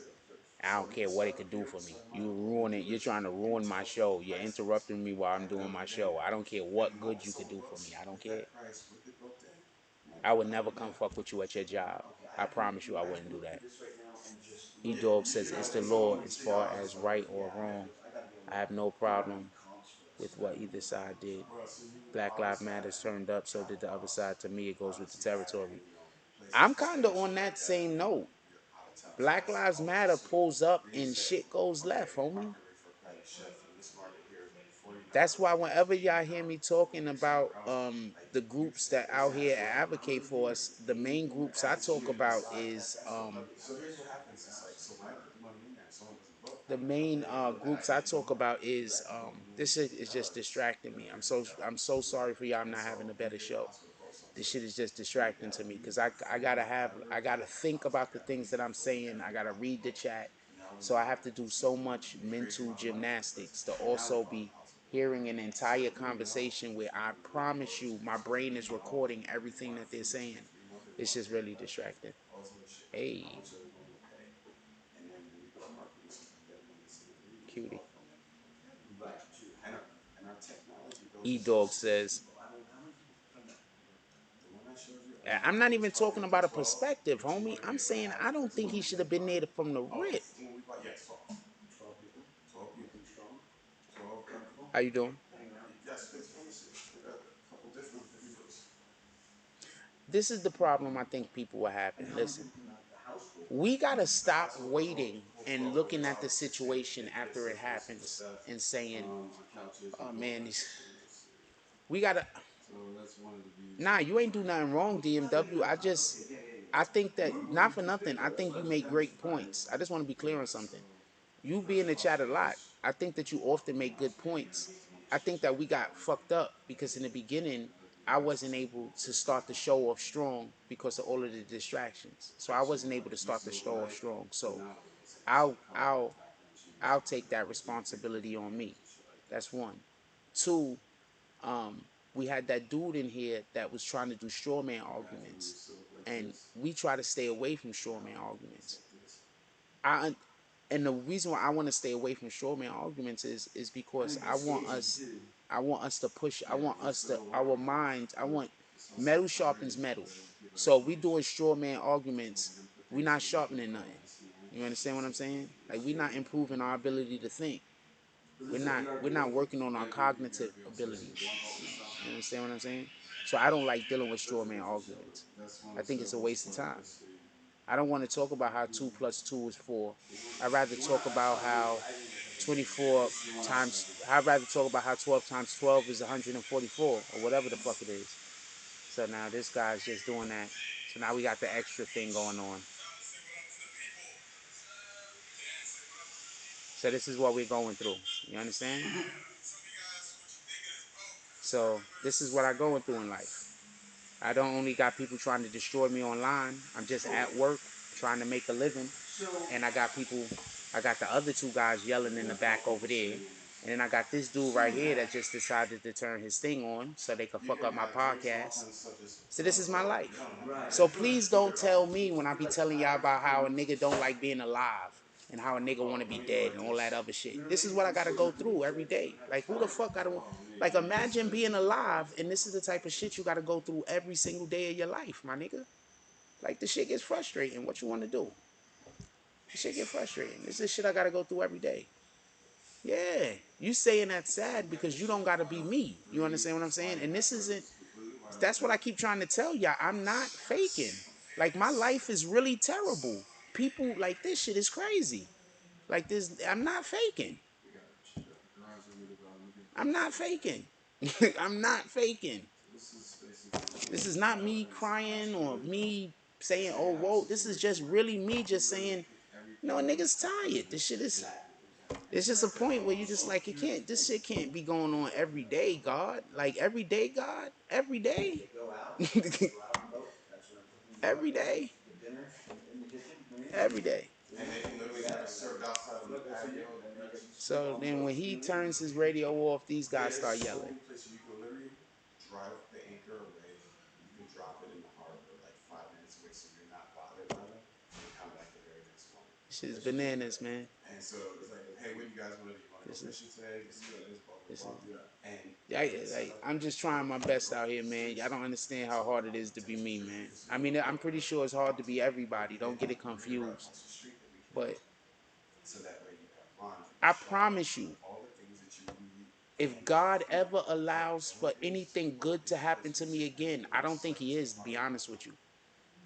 I don't care what it could do for me. You ruin it. You're trying to ruin my show. You're interrupting me while I'm doing my show. I don't care what good you could do for me. I don't care. I would never come fuck with you at your job. I promise you I wouldn't do that. E-Dog says it's the law as far as right or wrong. I have no problem with what either side did. Black Lives Matters turned up, so did the other side. To me, it goes with the territory. I'm kind of on that same note. Black Lives Matter pulls up and shit goes left, homie. That's why whenever y'all hear me talking about the groups that out here advocate for us, the main groups I talk about is the main groups I talk about is this shit is just distracting me. I'm so sorry for y'all. I'm not having a better show. This shit is just distracting to me because I gotta think about the things that I'm saying. I gotta read the chat, so I have to do so much mental gymnastics to also be hearing an entire conversation where I promise you my brain is recording everything that they're saying. It's just really distracting. Hey, cutie. E-Dog says, I'm not even talking about a perspective, homie. I'm saying I don't think he should have been there from the rip. How you doing? This is the problem I think people will have. Listen, we gotta stop waiting and looking at the situation after it happens and saying, "Oh man, we gotta." Nah, you ain't do nothing wrong, DMW. I think that not for nothing. I think you make great points. I just want to be clear on something. You be in the chat a lot. I think that you often make good points. I think that we got fucked up because in the beginning I wasn't able to start the show off strong because of all of the distractions. So I wasn't able to start the show off strong. So I'll I'll I'll take that responsibility on me. That's one. Two, we had that dude in here that was trying to do straw man arguments, and we try to stay away from straw man arguments. And the reason why I want to stay away from straw man arguments is because I want us to push, I want us to, our minds, I want metal sharpens metal. So if we doing straw man arguments, we not sharpening nothing. You understand what I'm saying? Like we not improving our ability to think. We're not working on our cognitive abilities. You understand what I'm saying? So I don't like dealing with straw man arguments. I think it's a waste of time. I don't want to talk about how 2 plus 2 is 4. I'd rather talk about how 24 times, I'd rather talk about how 12 times 12 is 144 or whatever the fuck it is. So now this guy's just doing that. So now we got the extra thing going on. So this is what we're going through. You understand? So this is what I'm going through in life. I don't only got people trying to destroy me online. I'm just at work trying to make a living. And I got people, I got the other 2 guys yelling in the back over there. And then I got this dude right here that just decided to turn his thing on so they could fuck up my podcast. So this is my life. So please don't tell me when I be telling y'all about how a nigga don't like being alive and how a nigga want to be dead and all that other shit. This is what I got to go through every day. Like, who the fuck I don't... Like, imagine being alive and this is the type of shit you got to go through every single day of your life, my nigga. Like, the shit gets frustrating. What you want to do? The shit get frustrating. This is shit I got to go through every day. Yeah, you saying that's sad because you don't got to be me. You understand what I'm saying? And this isn't... That's what I keep trying to tell y'all. I'm not faking. Like, my life is really terrible. People, like, this shit is crazy. Like, this, I'm not faking. I'm not faking. I'm not faking. This is not me crying or me saying, oh, whoa. This is just really me just saying, no, niggas tired. This shit is... It's just a point where you just like, it can't, this shit can't be going on every day, God. Like, every day, God. Every day. Every day. Every day. So then when he turns his radio off, these guys start yelling. Shit is bananas, man. I'm just trying my best out here, man. Y'all don't understand how hard it is to be me, man. I mean, I'm pretty sure it's hard to be everybody. Don't get it confused. But I promise you, if God ever allows for anything good to happen to me again, I don't think he is, to be honest with you.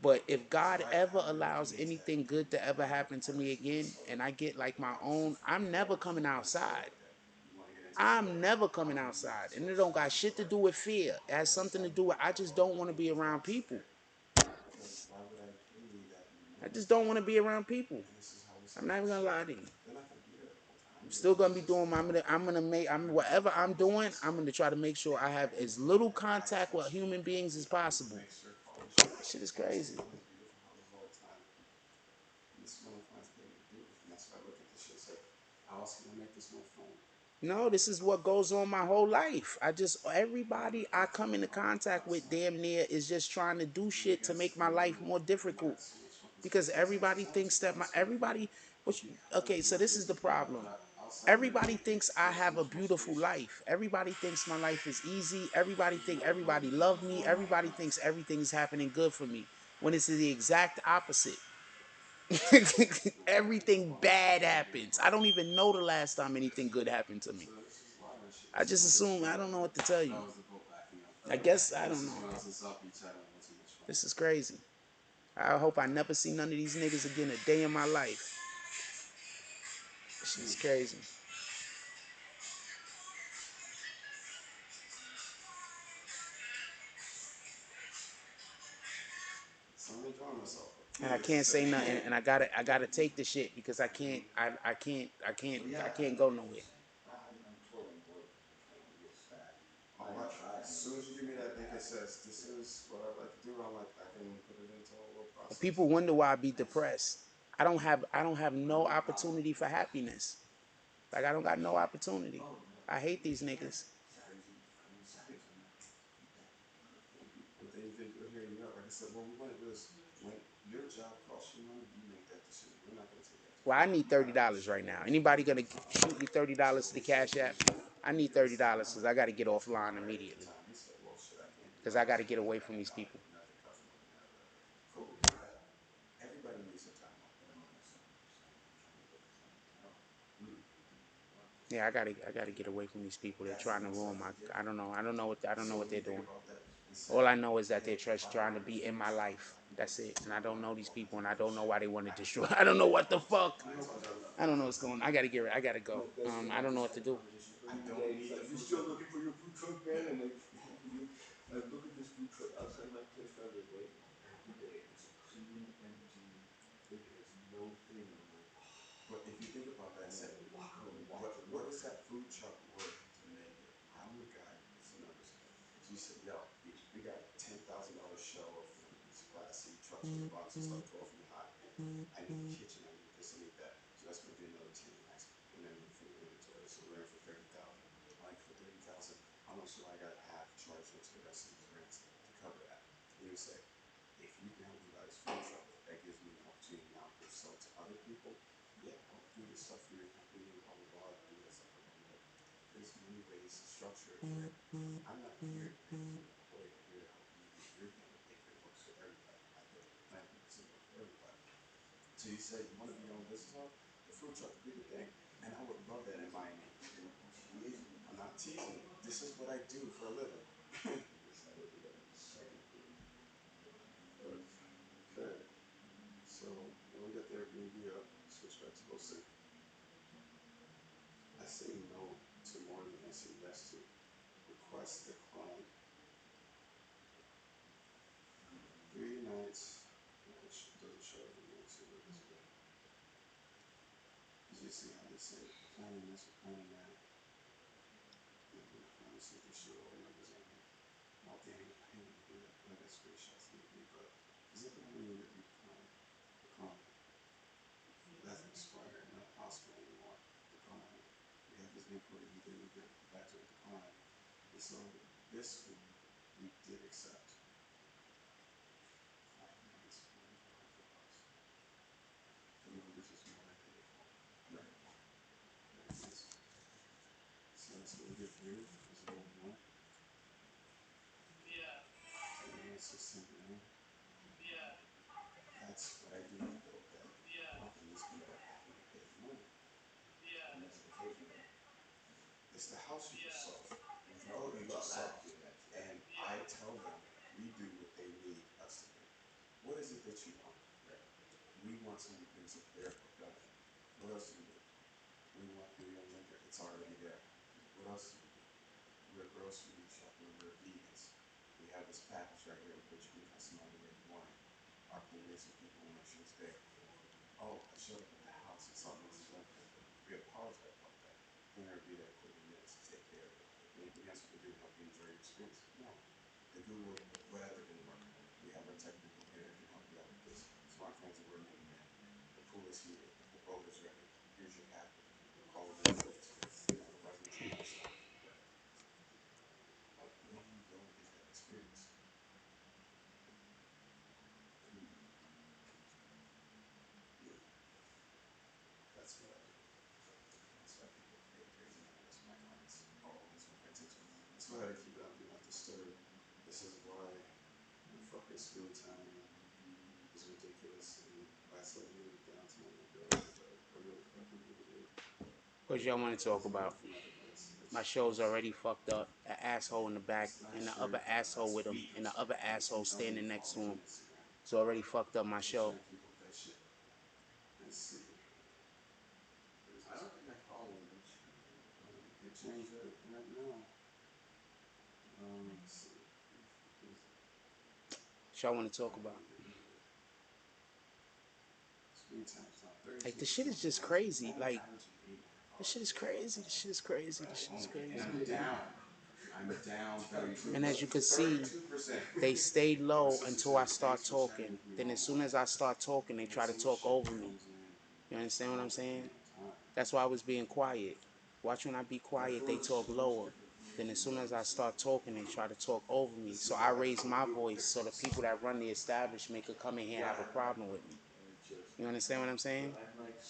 But if God ever allows anything good to ever happen to me again, and I get like my own, I'm never coming outside. I'm never coming outside. And it don't got shit to do with fear. It has something to do with I just don't want to be around people. I just don't want to be around people. I'm not even gonna lie to you. I'm still gonna be doing my. Whatever I'm doing. I'm gonna try to make sure I have as little contact with human beings as possible. Shit is crazy. No, this is what goes on my whole life. Everybody I come into contact with damn near is just trying to do shit to make my life more difficult. Because everybody thinks that okay, so this is the problem. Everybody thinks I have a beautiful life. Everybody thinks my life is easy. Everybody thinks everybody love me. Everybody thinks everything's happening good for me. When it's the exact opposite. Everything bad happens. I don't even know the last time anything good happened to me. I just assume, I don't know what to tell you. I guess, I don't know. This is crazy. I hope I never see none of these niggas again a day in my life. This is crazy. And I can't say nothing, and I gotta take the shit because I can't go nowhere. As soon as you give me that thing that says this is what I like to do, I'm like, I can put it into a little process. People wonder why I be depressed. I don't have no opportunity for happiness. Like, I don't got no opportunity. I hate these niggas. But then you think you're here in New York, like I said, well, we want to do is when your job costs you money, you make that decision. We're not going to take that. Well, I need $30 right now. Anybody gonna shoot me $30 to the Cash App? I need $30 because I got to get offline immediately. Because I got to get away from these people. Everybody needs some time off. Yeah, I gotta get away from these people. They're trying to ruin my. I don't know what they're doing. All I know is that they're just trying to be in my life. That's it. And I don't know these people, and I don't know why they want to destroy. I don't know what the fuck. I don't know what's going on. I gotta get it. I gotta go. I don't know what to do. You still looking for your food truck, man? And like, I look at this food truck outside my place every day. Every day, it's clean, empty. It has no thing. I'm like, but if you think about that, say, what is that food truck worth to make it? I'm the guy who gets the numbers. So you said, yo, we got a $10,000 show of these Class C trucks with bunks and stuff, 12 feet high. I need a kitchen, I need this, I need that. So that's going to be another 10 racks. And then for the inventory, so we're in for 30,000. Like for 30,000, how much do I got to have charged into the rest of these rents to cover that? And you say, if you now utilize food truck, that gives me an opportunity now to sell to other people. Yeah, I'll do this stuff for your company and blah blah blah. I'll do that stuff for them. But there's many ways to structure it. I'm not here to make you a employee. I'm here to help you do your thing if it works for everybody. I built a plan that doesn't work for everybody. So you say you want to be your own business owner, the food truck would be the thing, and I would love that in my name. I'm not teasing you. This is what I do for a living. Okay. So when we got the Airbnb up, switch back to hosting. I say no to more than I say yes to. Request decline. 3 nights. No, it doesn't show every night, so what is it? You just see how they say planning this or planning that. And then I finally see the show all the numbers on here. Oh dang, I didn't even do that. I got screenshots in the deep, but is it the one you need to decline? Decline. That's expired, not possible anymore. Decline. We have this inquiry, we didn't get back to a decline. And so this week we did accept 5 nights, $1,100. The numbers is what I paid for. Right. Very nice. So that's what we get here. Is it all one? Yeah. 679. Yeah. That's what I do to build that. Yeah. And these people are happy to pay the money. Yeah. And that's the case with that. It's the house you solve. No, you yourself. And I tell them we do what they need us to do. What is it that you want? Right. We want someone who brings up their book up. What else do we do? We want video and liquor. It's already there. What else do we do? We're a grocery shop. We're vegans. We have this package right here which you can customize the way you want it. Our pool is so people will make sure it's there. Oh, I showed up at the house and something was left there. We apologize about that. We're going to be there in 30 minutes to take care of it. Anything else we can do to help you enjoy your experience? No. The Google, whatever didn't work. We have our tech people here that can help you out with this. Smartphones are working again. The pool is heated. The boat is ready. Here's your package. Call it in place. You know, the residents can stop. But where do you go to get that experience? That's what I do. That's why people pay crazy money. That's why my clients are always on my attention. That's why I keep it on Do Not Disturb. This is why the fucking screen time is ridiculous. And last night we were downtown and I really fucking needed it. What y'all want to talk about? My show's already fucked up. An asshole in the back, and the other asshole with him, and the other asshole standing next to him. It's already fucked up my show. Let's see. I don't think I follow him. They changed it right now. Let's see. What y'all want to talk about? Like, the shit is just crazy. Like, this shit is crazy. This shit is crazy. This shit is crazy. I'm down. And as you can see, they stayed low until I start talking. Then as soon as I start talking, they try to talk over me. You understand what I'm saying? That's why I was being quiet. Watch when I be quiet, they talk lower. Then as soon as I start talking, they try to talk over me. So I raise my voice so the people that run the establishment could come in here and have a problem with me. You understand what I'm saying? I've had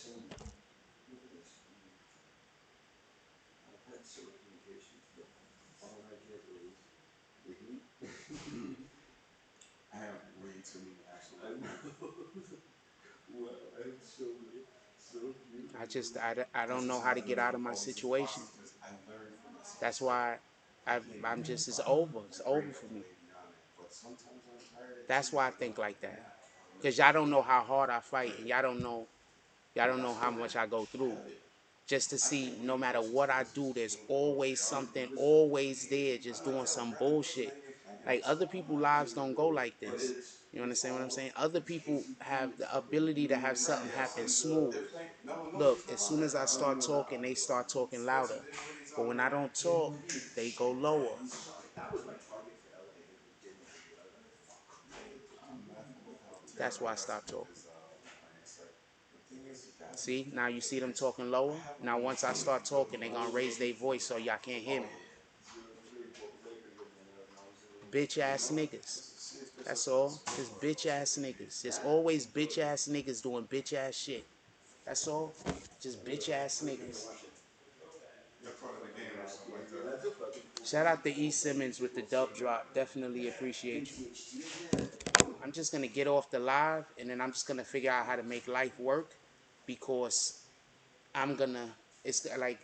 so many communications, but all I get is, I have way too many apps on I know. Well, I have so many, so few. I don't know how to get out of my situation. I learned from myself. That's why I'm just, it's over. It's over for me. sometimes I'm tired. That's why I think like that. Cause y'all don't know how hard I fight, and y'all don't know how much I go through. Just to see, no matter what I do, there's always something, always there, just doing some bullshit. Like other people's lives don't go like this. You understand what I'm saying? Other people have the ability to have something happen smooth. Look, as soon as I start talking, they start talking louder. But when I don't talk, they go lower. That's why I stopped talking. See, now you see them talking lower. Now once I start talking, they're gonna raise their voice so y'all can't hear me. Bitch ass niggas. That's all. Just bitch ass niggas. There's always bitch ass niggas doing bitch ass shit. That's all. Just bitch ass niggas. Shout out to E. Simmons with the dub drop. Definitely appreciate you. I'm just gonna get off the live and then I'm just gonna figure out how to make life work because I'm gonna. It's like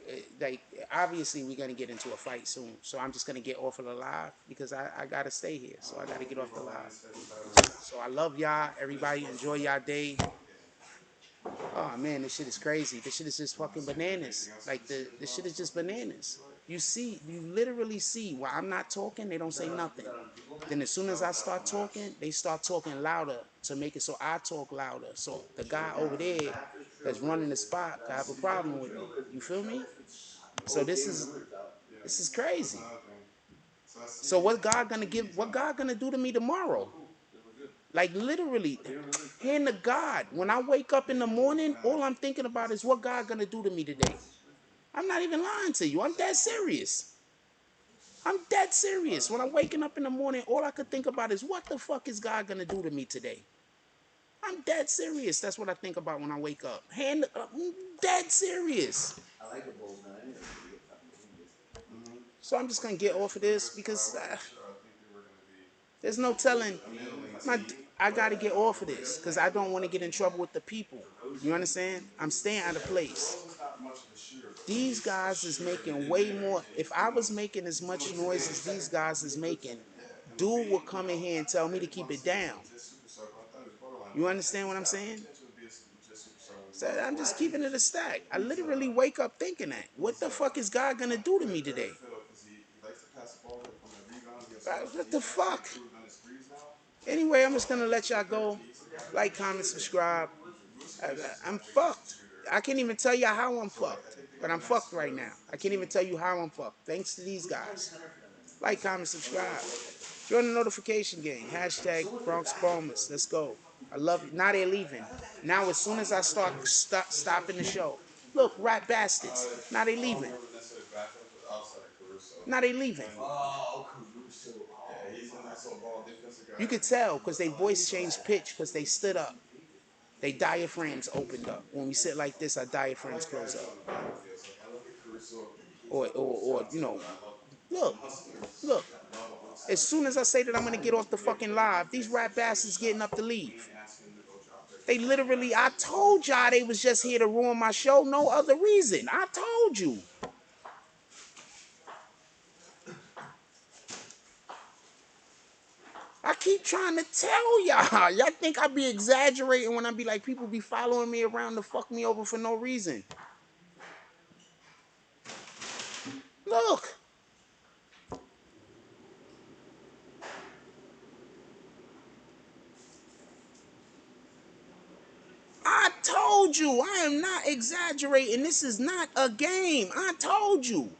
obviously we're gonna get into a fight soon. So I'm just gonna get off of the live because I gotta stay here. So I gotta get off the live. So I love y'all. Everybody enjoy y'all day. Oh man, this shit is crazy. This shit is just fucking bananas. Like this shit is just bananas. You literally see while I'm not talking, they don't say nothing. Then as soon as I start talking, they start talking louder to make it so I talk louder. So the guy over there that's running the spot could have a problem with me. You feel me? So this is crazy. So what God gonna give? What God gonna do to me tomorrow? Like literally, hand to God. When I wake up in the morning, all I'm thinking about is what God gonna do to me today. I'm not even lying to you. I'm dead serious. I'm dead serious. When I'm waking up in the morning, all I could think about is what the fuck is God gonna do to me today? I'm dead serious. That's what I think about when I wake up. I'm dead serious. So I'm just gonna get off of this because there's no telling. I gotta get off of this because I don't want to get in trouble with the people. You understand? I'm staying out of place. These guys is making way more. If I was making as much noise as these guys is making, dude will come in here and tell me to keep it down. You understand what I'm saying? So I'm just keeping it a stack. I literally wake up thinking that. What the fuck is God gonna do to me today? What the fuck? Anyway, I'm just gonna let y'all go. Like, comment, subscribe. I'm fucked. I can't even tell y'all how I'm fucked. But I'm fucked right now. I can't even tell you how I'm fucked. Thanks to these guys. Like, comment, subscribe. Join the notification gang. Hashtag Bronx Bombers. Let's go. I love you. Now they're leaving. Now as soon as I stopping the show. Look, rat bastards. Now they leaving. Now they leaving. Oh, Caruso. Yeah, he's a nice little ball defensive guy. You could tell because they voice changed pitch because they stood up. They diaphragms opened up. When we sit like this, our diaphragms close up. Or you know, look. As soon as I say that I'm gonna get off the fucking live, these rat bastards getting up to leave. They literally, I told y'all they was just here to ruin my show. No other reason. I told you. I keep trying to tell y'all. Y'all think I be exaggerating when I be like, people be following me around to fuck me over for no reason. Look. I told you. I am not exaggerating. This is not a game. I told you.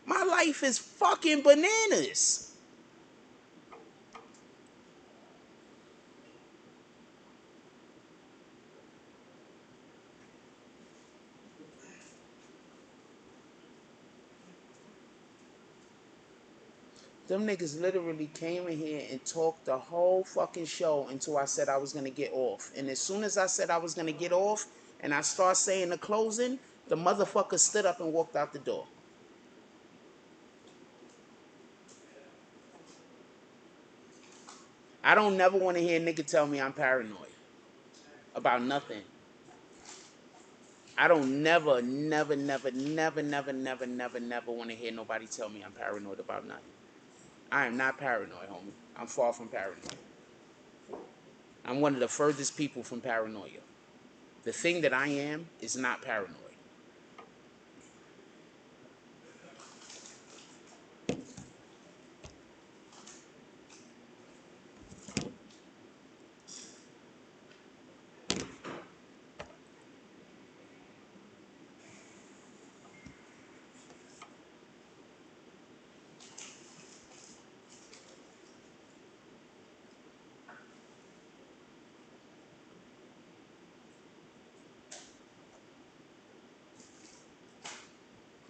My life is fucking bananas. Them niggas literally came in here and talked the whole fucking show until I said I was gonna get off. And as soon as I said I was gonna get off and I start saying the closing, the motherfucker stood up and walked out the door. I don't never want to hear a nigga tell me I'm paranoid about nothing. I don't never want to hear nobody tell me I'm paranoid about nothing. I am not paranoid, homie. I'm far from paranoid. I'm one of the furthest people from paranoia. The thing that I am is not paranoid.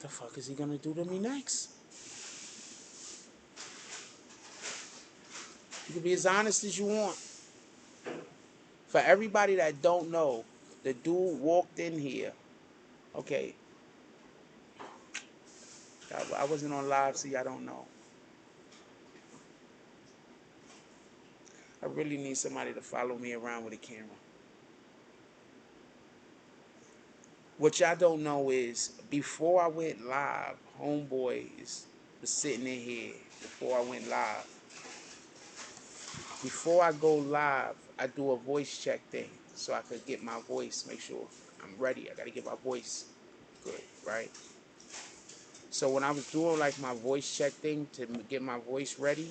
The fuck is he gonna do to me next? You can be as honest as you want. For everybody that don't know, the dude walked in here. Okay, I wasn't on live, see, I don't know. I really need somebody to follow me around with a camera. What y'all don't know is, before I went live, homeboy was sitting in here before I went live. Before I go live, I do a voice check thing so I could get my voice, make sure I'm ready. I gotta get my voice good, right? So when I was doing like my voice check thing to get my voice ready,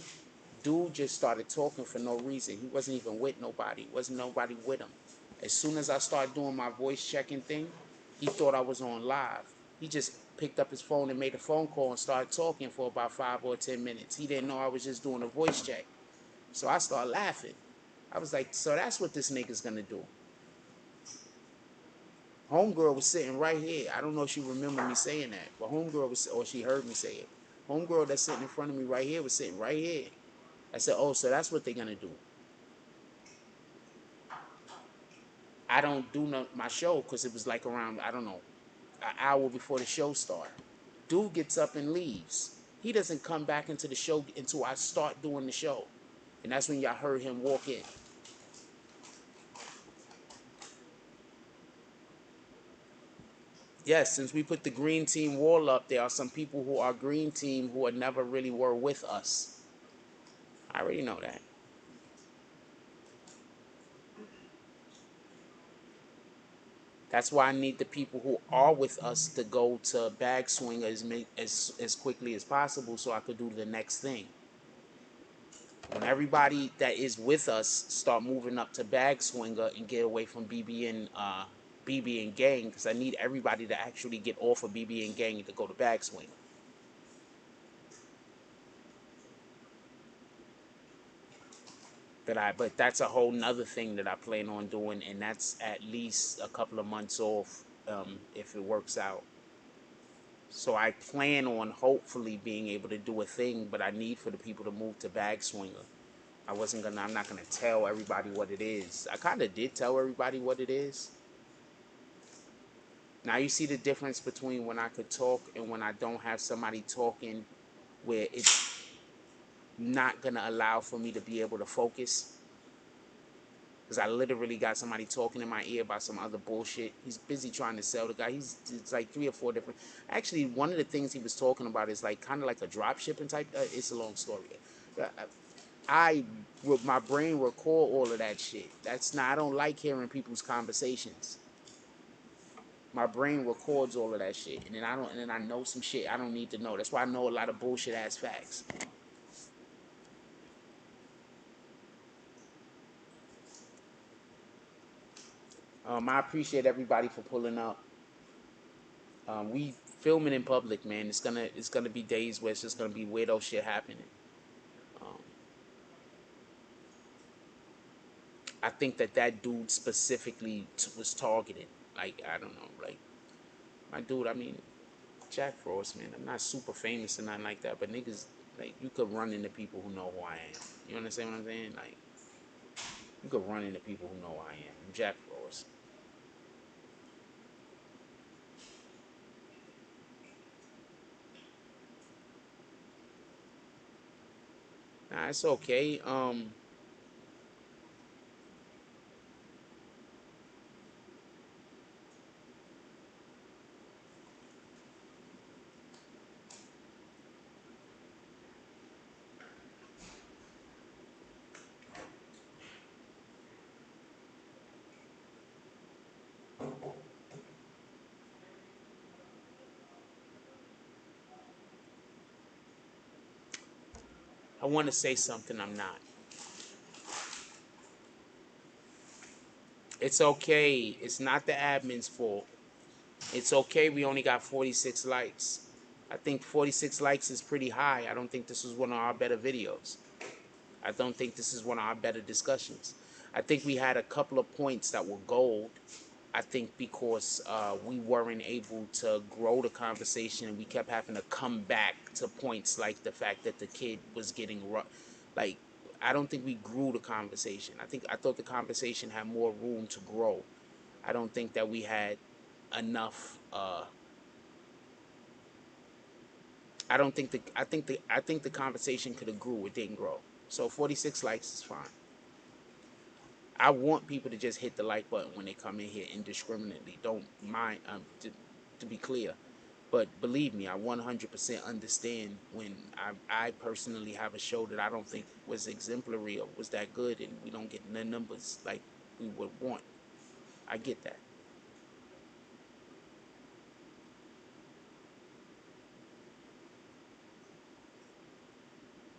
dude just started talking for no reason. He wasn't even with nobody. Wasn't nobody with him. As soon as I started doing my voice checking thing, he thought I was on live. He just picked up his phone and made a phone call and started talking for about 5 or 10 minutes. He didn't know I was just doing a voice check. So I started laughing. I was like, so that's what this nigga's gonna do. Homegirl was sitting right here. I don't know if she remembered me saying that, but homegirl was, or she heard me say it. Homegirl that's sitting in front of me right here was sitting right here. I said, oh, so that's what they're gonna do. I don't do my show because it was like around, I don't know, an hour before the show started. Dude gets up and leaves. He doesn't come back into the show until I start doing the show. And that's when y'all heard him walk in. Yes, since we put the green team wall up, there are some people who are green team who are never really were with us. I already know that. That's why I need the people who are with us to go to bag swing as quickly as possible so I could do the next thing. When everybody that is with us start moving up to bag swinger and get away from BB and gang, because I need everybody to actually get off of BB and gang to go to bag swinger. But that's a whole nother thing that I plan on doing, and that's at least a couple of months off if it works out. So I plan on hopefully being able to do a thing, but I need for the people to move to bag swinger. I'm not gonna tell everybody what it is. I kind of did tell everybody what it is. Now you see the difference between when I could talk and when I don't have somebody talking, where it's not gonna allow for me to be able to focus. Because I literally got somebody talking in my ear about some other bullshit. He's busy trying to sell the guy. It's like 3 or 4 different. Actually, one of the things he was talking about is like kind of like a drop shipping type. It's a long story. With my brain record all of that shit. I don't like hearing people's conversations. My brain records all of that shit, and then I know some shit I don't need to know. That's why I know a lot of bullshit ass facts. I appreciate everybody for pulling up. We filming in public, man. It's gonna be days where it's just gonna be weirdo shit happening. Um, I think that dude specifically was targeted. Like, I don't know, like my dude. I mean, Jack Frost, man. I'm not super famous and nothing like that, but niggas, like, you could run into people who know who I am. You understand what I'm saying? Like, you could run into people who know who I am. I'm Jack Frost. Nah, it's okay. I want to say something I'm not. It's okay. It's not the admin's fault. It's okay we only got 46 likes. I think 46 likes is pretty high. I don't think this is one of our better videos. I don't think this is one of our better discussions. I think we had a couple of points that were gold. I think because we weren't able to grow the conversation and we kept having to come back to points like the fact that the kid was getting like, I don't think we grew the conversation. I thought the conversation had more room to grow. I don't think that we had enough I think the conversation could have grew. It didn't grow. So 46 likes is fine. I want people to just hit the like button when they come in here indiscriminately. Don't mind, to be clear. But believe me, I 100% understand when I personally have a show that I don't think was exemplary or was that good and we don't get the numbers like we would want. I get that.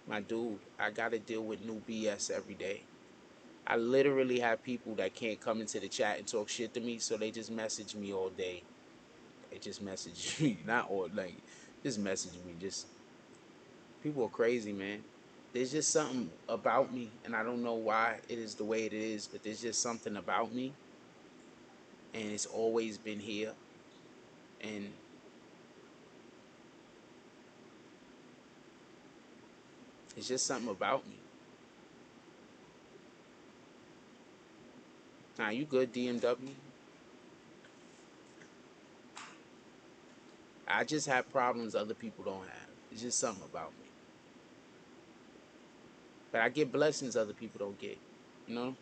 My dude, I got to deal with new BS every day. I literally have people that can't come into the chat and talk shit to me, so they just message me all day. They just message me, not all, like, just message me. Just, people are crazy, man. There's just something about me, and I don't know why it is the way it is, but there's just something about me, and it's always been here, and it's just something about me. Nah, you good, DMW? I just have problems other people don't have. It's just something about me. But I get blessings other people don't get, you know.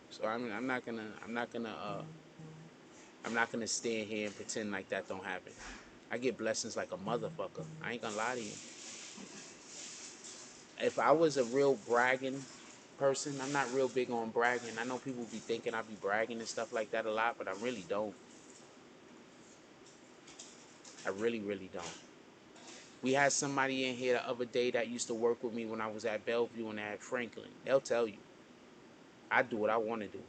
So I'm not gonna stand here and pretend like that don't happen. I get blessings like a motherfucker. I ain't gonna lie to you. If I was a real bragging person, I'm not real big on bragging. I know people be thinking I be bragging and stuff like that a lot, but I really don't. I really, really don't. We had somebody in here the other day that used to work with me when I was at Bellevue and at Franklin. They'll tell you. I do what I want to do.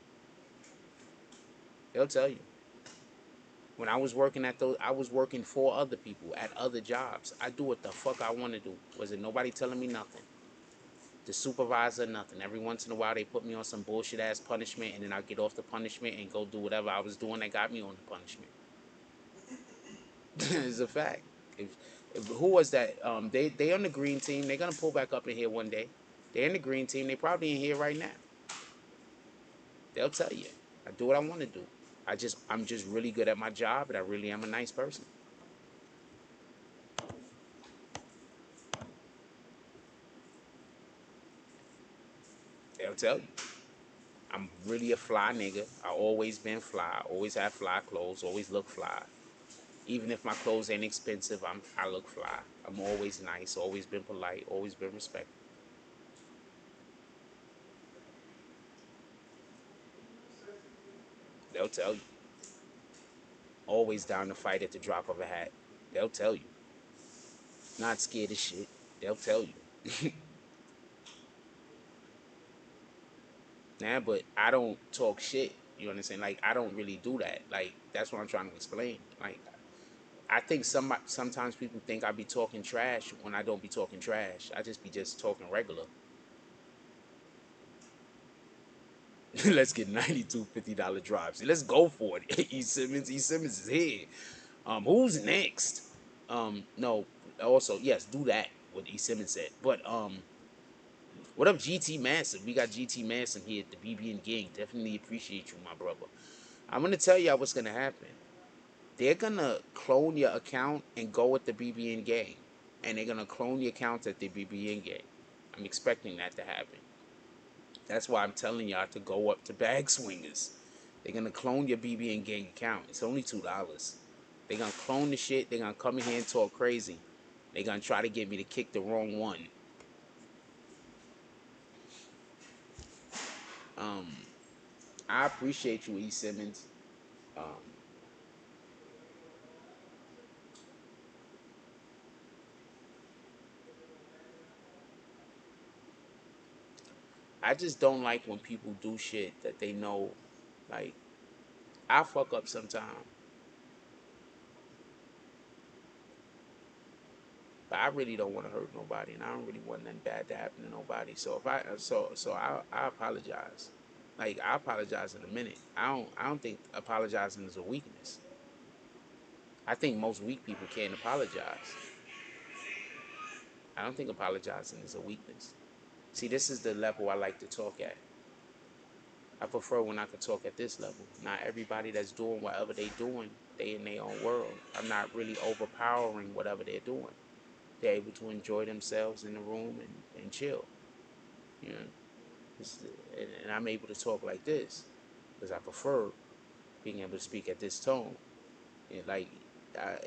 They'll tell you. When I was working at those, I was working for other people at other jobs. I do what the fuck I want to do. Wasn't nobody telling me nothing. The supervisor, nothing. Every once in a while, they put me on some bullshit ass punishment, and then I get off the punishment and go do whatever I was doing that got me on the punishment. It's a fact. Who was that? They on the green team. They're gonna pull back up in here one day. They're in the green team. They probably in here right now. They'll tell you. I do what I want to do. I'm just really good at my job, and I really am a nice person. They'll tell you. I'm really a fly nigga. I always been fly. Always have fly clothes. Always look fly. Even if my clothes ain't expensive, I look fly. I'm always nice. Always been polite. Always been respectful. They'll tell you. Always down to fight at the drop of a hat. They'll tell you. Not scared of shit. They'll tell you. Nah, but I don't talk shit. You understand? Like, I don't really do that. Like, that's what I'm trying to explain. Like, I think sometimes people think I be talking trash when I don't be talking trash. I just be just talking regular. Let's get 92 $50 drops. Let's go for it. E. Simmons is here. Who's next? No. Also, yes, do that. What E. Simmons said. But what up, GT Massive? We got GT Massive here at the BBN gang. Definitely appreciate you, my brother. I'm gonna tell y'all what's gonna happen. They're gonna clone your account and go with the BBN gang, and they're gonna clone your account at the BBN gang. I'm expecting that to happen. That's why I'm telling y'all to go up to Bag Swingers. They're gonna clone your BBN gang account. It's only $2. They're gonna clone the shit. They're gonna come in here and talk crazy. They're gonna try to get me to kick the wrong one. I appreciate you, E. Simmons. Um, I just don't like when people do shit that they know, like, I fuck up sometime. But I really don't want to hurt nobody, and I don't really want nothing bad to happen to nobody. So if I apologize. Like, I apologize in a minute. I don't think apologizing is a weakness. I think most weak people can't apologize. I don't think apologizing is a weakness. See, this is the level I like to talk at. I prefer when I can talk at this level. Not everybody that's doing whatever they doing, they in their own world. I'm not really overpowering whatever they're doing. They're able to enjoy themselves in the room and chill. You know, and I'm able to talk like this because I prefer being able to speak at this tone. And like,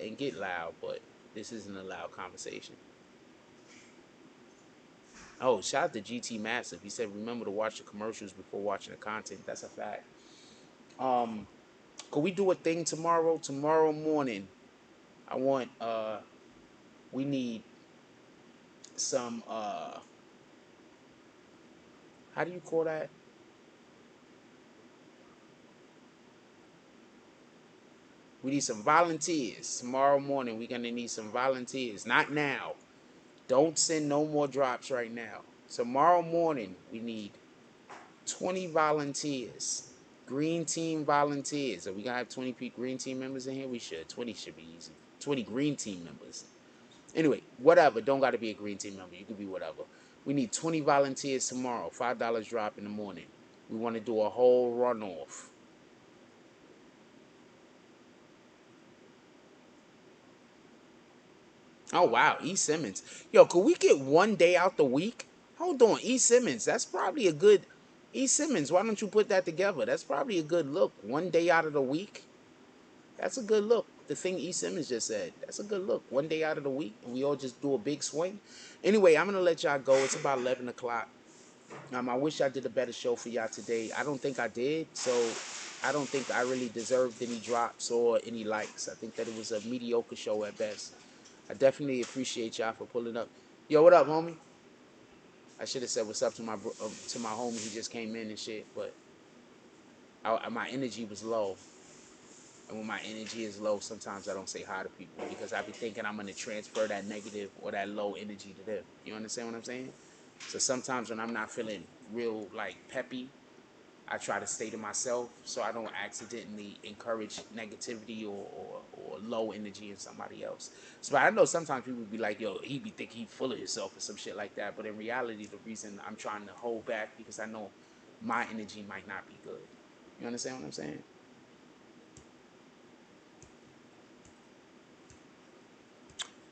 and get loud, but this isn't a loud conversation. Oh, shout out to GT Massive. He said, remember to watch the commercials before watching the content. That's a fact. Could we do a thing tomorrow? Tomorrow morning, I want, we need some, how do you call that? We need some volunteers. Tomorrow morning, we're going to need some volunteers. Not now. Don't send no more drops right now. Tomorrow morning, we need 20 volunteers. Green team volunteers. Are we going to have 20 green team members in here? We should. 20 should be easy. 20 green team members. Anyway, whatever. Don't got to be a green team member. You can be whatever. We need 20 volunteers tomorrow. $5 drop in the morning. We want to do a whole runoff. Oh, wow. E. Simmons. Yo, could we get one day out the week? Hold on. E. Simmons. That's probably a good... E. Simmons, why don't you put that together? That's probably a good look. One day out of the week. That's a good look. The thing E. Simmons just said. That's a good look. One day out of the week. And we all just do a big swing. Anyway, I'm going to let y'all go. It's about 11 o'clock. I wish I did a better show for y'all today. I don't think I did. So I don't think I really deserved any drops or any likes. I think that it was a mediocre show at best. I definitely appreciate y'all for pulling up. Yo, what up, homie? I should have said what's up to my homie. He just came in and shit, but my energy was low. And when my energy is low, sometimes I don't say hi to people because I be thinking I'm gonna transfer that negative or that low energy to them. You understand what I'm saying? So sometimes when I'm not feeling real like peppy, I try to stay to myself so I don't accidentally encourage negativity or low energy in somebody else. So I know sometimes people be like, yo, he be think he full of himself or some shit like that. But in reality, the reason I'm trying to hold back because I know my energy might not be good. You understand what I'm saying?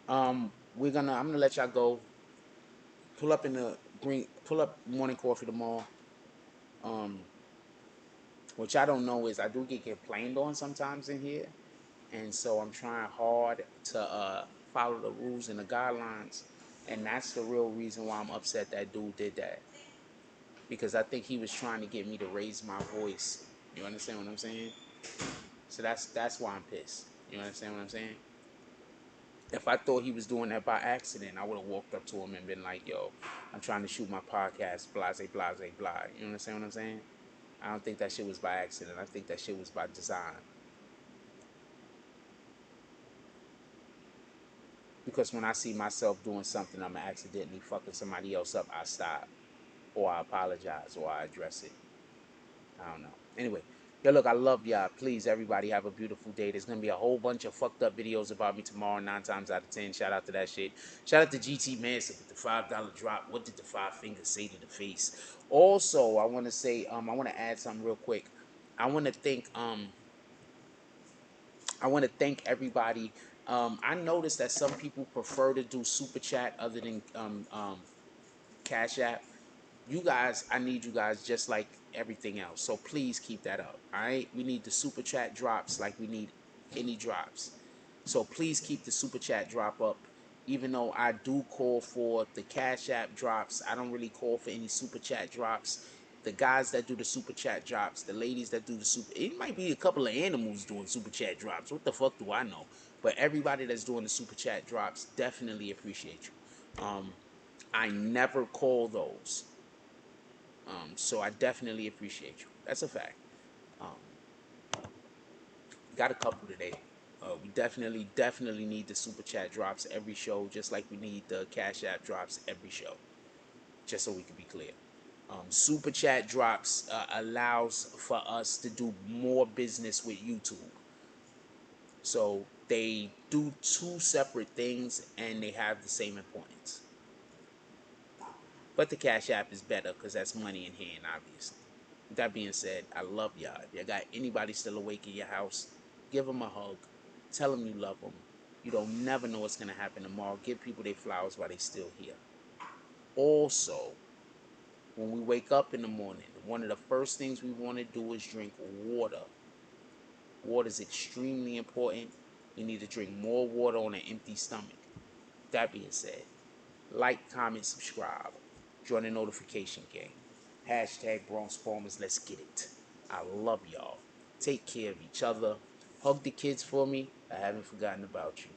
I'm gonna let y'all go. Pull up morning coffee tomorrow. Um, which I don't know is I do get complained on sometimes in here. And so I'm trying hard to follow the rules and the guidelines, and that's the real reason why I'm upset that dude did that, because I think he was trying to get me to raise my voice. You understand what I'm saying? So that's why I'm pissed. You understand what I'm saying? If I thought he was doing that by accident, I would have walked up to him and been like, yo, I'm trying to shoot my podcast, blase, blase, blah. You understand what I'm saying? I don't think that shit was by accident. I think that shit was by design. Because when I see myself doing something, I'm accidentally fucking somebody else up, I stop. Or I apologize, or I address it. I don't know. Anyway, yo, look, I love y'all. Please, everybody, have a beautiful day. There's going to be a whole bunch of fucked up videos about me tomorrow, 9 times out of 10. Shout out to that shit. Shout out to GT Manson with the $5 drop. What did the 5 fingers say to the face? Also, I want to say, I want to add something real quick. I want to thank everybody. I noticed that some people prefer to do super chat other than Cash App. You guys, I need you guys just like everything else. So please keep that up. All right, we need the super chat drops like we need any drops. So please keep the super chat drop up. Even though I do call for the Cash App drops, I don't really call for any super chat drops. The guys that do the super chat drops, the ladies that do the super, it might be a couple of animals doing super chat drops. What the fuck do I know? But everybody that's doing the super chat drops, definitely appreciate you. I never call those. So I definitely appreciate you. That's a fact. Got a couple today. We definitely need the super chat drops every show, just like we need the Cash App drops every show, just so we can be clear. Super chat drops allows for us to do more business with YouTube. So they do two separate things and they have the same importance. But the Cash App is better because that's money in hand, obviously. With that being said, I love y'all. If you got anybody still awake in your house, give them a hug. Tell them you love them. You don't never know what's going to happen tomorrow. Give people their flowers while they're still here. Also, when we wake up in the morning, one of the first things we want to do is drink water. Water is extremely important. We need to drink more water on an empty stomach. That being said, like, comment, subscribe. Join the notification gang. Hashtag Bronx Farmers, let's get it. I love y'all. Take care of each other. Hug the kids for me. I haven't forgotten about you.